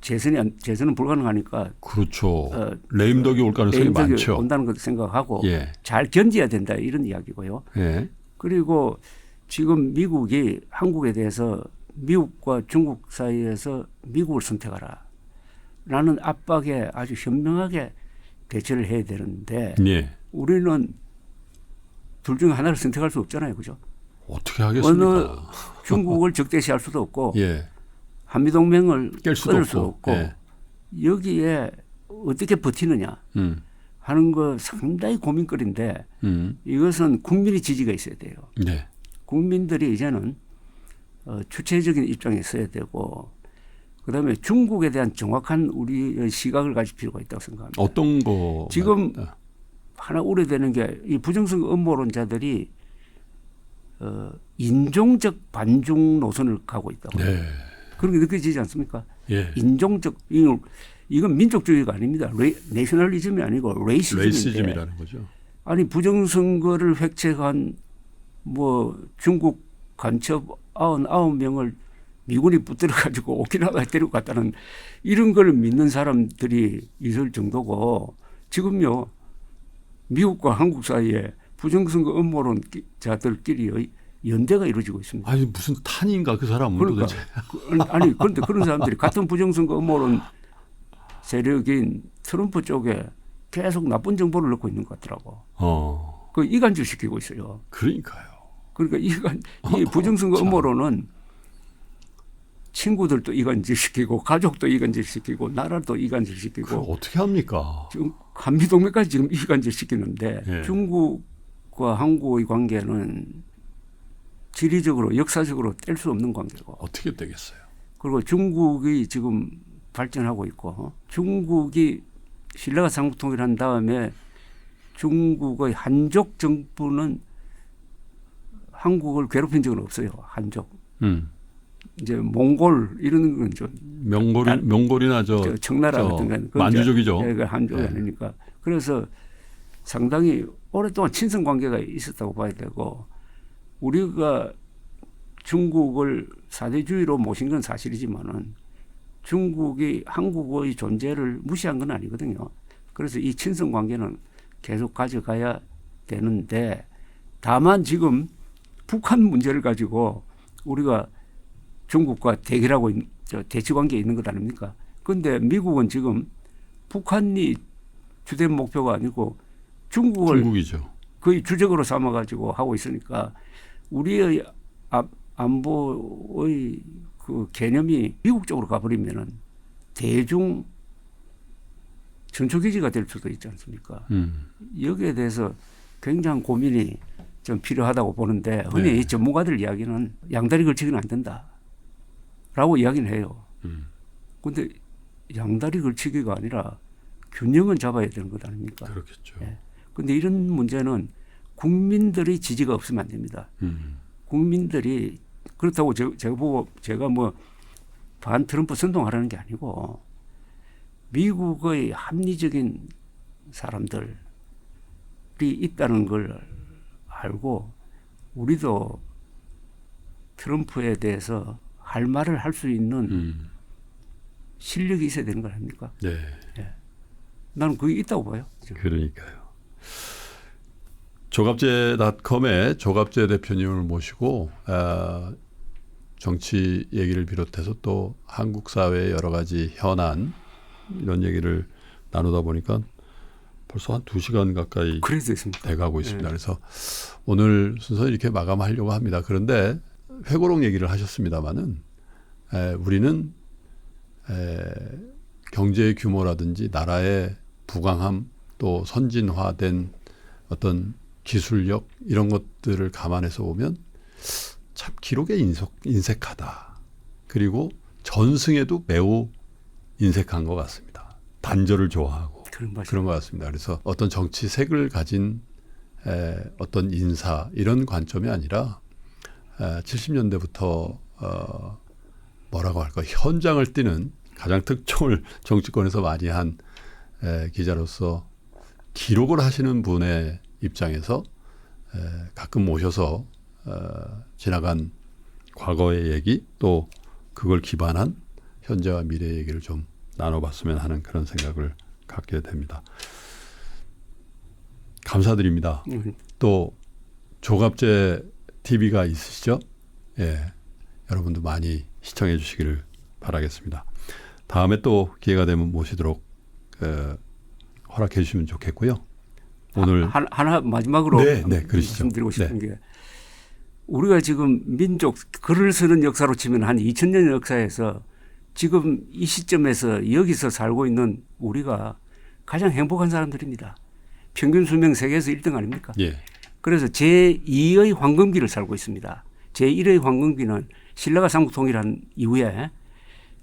재선은 불가능하니까 그렇죠. 레임덕이 올 가능성이 레임덕이 많죠. 온다는 것도 생각하고 예. 잘 견뎌야 된다 이런 이야기고요. 예. 그리고 지금 미국이 한국에 대해서 미국과 중국 사이에서 미국을 선택하라 라는 압박에 아주 현명하게 대처를 해야 되는데 예. 우리는 둘 중에 하나를 선택할 수 없잖아요. 그죠? 어떻게 하겠습니까? 어느 중국을 적대시할 수도 없고 예. 한미동맹을 깰 수도 끊을 없고. 수 없고 예. 여기에 어떻게 버티느냐 하는 거 상당히 고민거리인데 이것은 국민의 지지가 있어야 돼요. 네. 국민들이 이제는 주체적인 입장에 서야 되고 그다음에 중국에 대한 정확한 우리의 시각을 가질 필요가 있다고 생각합니다. 어떤 거 지금 하나 우려되는 게 이 부정성 음모론자들이 인종적 반중 노선을 가고 있다고. 네. 그런 게 느껴지지 않습니까? 예. 인종적 이건 민족주의가 아닙니다. 내셔널리즘이 아니고 레이시즘인데. 레이시즘이라는 거죠. 아니 부정선거를 획책한 뭐 중국 간첩 99명을 미군이 붙들어 가지고 오키나와에 데리고 갔다는 이런 걸 믿는 사람들이 있을 정도고 지금요 미국과 한국 사이에 부정선거 음모론자들끼리 연대가 이루어지고 있습니다. 아니 무슨 탄인가 그 사람은 그러니까 도대체. 아니 그런데 그런 사람들이 같은 부정선거 음모론 세력인 트럼프 쪽에 계속 나쁜 정보를 넣고 있는 것 같더라고. 그 이간질 시키고 있어요. 그러니까요. 그러니까 이 부정선거 음모론은 친구들도 이간질시키고 가족도 이간질시키고 나라도 이간질시키고 그걸 어떻게 합니까? 지금 한미동맹까지 지금 이간질시키는데 예. 중국과 한국의 관계는 지리적으로 역사적으로 뗄 수 없는 관계고 어떻게 되겠어요? 그리고 중국이 지금 발전하고 있고 중국이 신라가 삼국통일을 한 다음에 중국의 한족 정부는 한국을 괴롭힌 적은 없어요. 한족. 이제 몽골 이런 건 좀 명골이나 저 청나라 같은 건 만주족이죠. 한족이 네. 아니니까 그래서 상당히 오랫동안 친선 관계가 있었다고 봐야 되고 우리가 중국을 사대주의로 모신 건 사실이지만은 중국이 한국의 존재를 무시한 건 아니거든요. 그래서 이 친선 관계는 계속 가져가야 되는데 다만 지금 북한 문제를 가지고 우리가 중국과 대결하고 대치 관계에 있는 것 아닙니까? 그런데 미국은 지금 북한이 주된 목표가 아니고 중국이죠. 거의 주적으로 삼아가지고 하고 있으니까 우리의 안보의 그 개념이 미국 쪽으로 가버리면은 대중 전초기지가 될 수도 있지 않습니까? 여기에 대해서 굉장한 고민이 좀 필요하다고 보는데 흔히 네. 이 전문가들 이야기는 양다리 걸치기는 안 된다라고 이야기는 해요. 그런데 양다리 걸치기가 아니라 균형은 잡아야 되는 것 아닙니까? 그렇겠죠. 그런데 이런 문제는 국민들의 지지가 없으면 안 됩니다. 국민들이 그렇다고 제가 뭐 반 트럼프 선동하라는 게 아니고 미국의 합리적인 사람들이 있다는 걸 알고 우리도 트럼프에 대해서 할 말을 할 수 있는 실력이 있어야 되는 거 아닙니까? 네. 예. 나는 그게 있다고 봐요. 그러니까요. 조갑제닷컴의 조갑제 대표님을 모시고 정치 얘기를 비롯해서 또 한국 사회의 여러 가지 현안 이런 얘기를 나누다 보니까 벌써 한 2시간 가까이 그래도 있습니다. 돼가고 있습니다. 네. 그래서 오늘 순서 이렇게 마감하려고 합니다. 그런데 회고록 얘기를 하셨습니다마는 우리는 경제의 규모라든지 나라의 부강함 또 선진화된 어떤 기술력 이런 것들을 감안해서 보면 참 기록에 인색하다. 그리고 전승에도 매우 인색한 것 같습니다. 단절을 좋아하고 그런 것 같습니다. 그래서 어떤 정치색을 가진 어떤 인사 이런 관점이 아니라 70년대부터 뭐라고 할까 현장을 뛰는 가장 특종을 정치권에서 많이 한 기자로서 기록을 하시는 분의 입장에서 가끔 모셔서 지나간 과거의 얘기 또 그걸 기반한 현재와 미래의 얘기를 좀 나눠봤으면 하는 그런 생각을 갖게 됩니다. 감사드립니다. 또 조갑제 TV가 있으시죠? 예, 여러분도 많이 시청해 주시기를 바라겠습니다. 다음에 또 기회가 되면 모시도록 허락해 주시면 좋겠고요. 오늘 하나 마지막으로 그러시죠. 말씀드리고 싶은 게 우리가 지금 민족 글을 쓰는 역사로 치면 한 2000년 역사에서 지금 이 시점에서 여기서 살고 있는 우리가 가장 행복한 사람들입니다. 평균 수명 세계에서 1등 아닙니까? 예. 그래서 제2의 황금기를 살고 있습니다. 제1의 황금기는 신라가 삼국통일한 이후에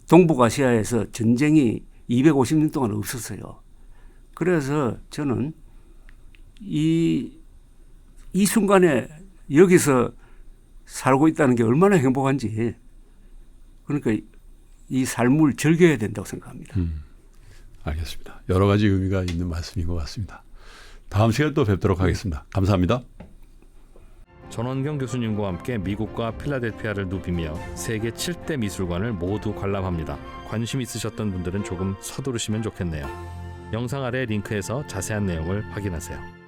동북아시아에서 전쟁이 250년 동안 없었어요. 그래서 저는 이 순간에 여기서 살고 있다는 게 얼마나 행복한지 그러니까 이 삶을 즐겨야 된다고 생각합니다. 알겠습니다. 여러 가지 의미가 있는 말씀인 것 같습니다. 다음 시간에 또 뵙도록 하겠습니다. 감사합니다. 전원경 교수님과 함께 미국과 필라델피아를 누비며 세계 7대 미술관을 모두 관람합니다. 관심 있으셨던 분들은 조금 서두르시면 좋겠네요. 영상 아래 링크에서 자세한 내용을 확인하세요.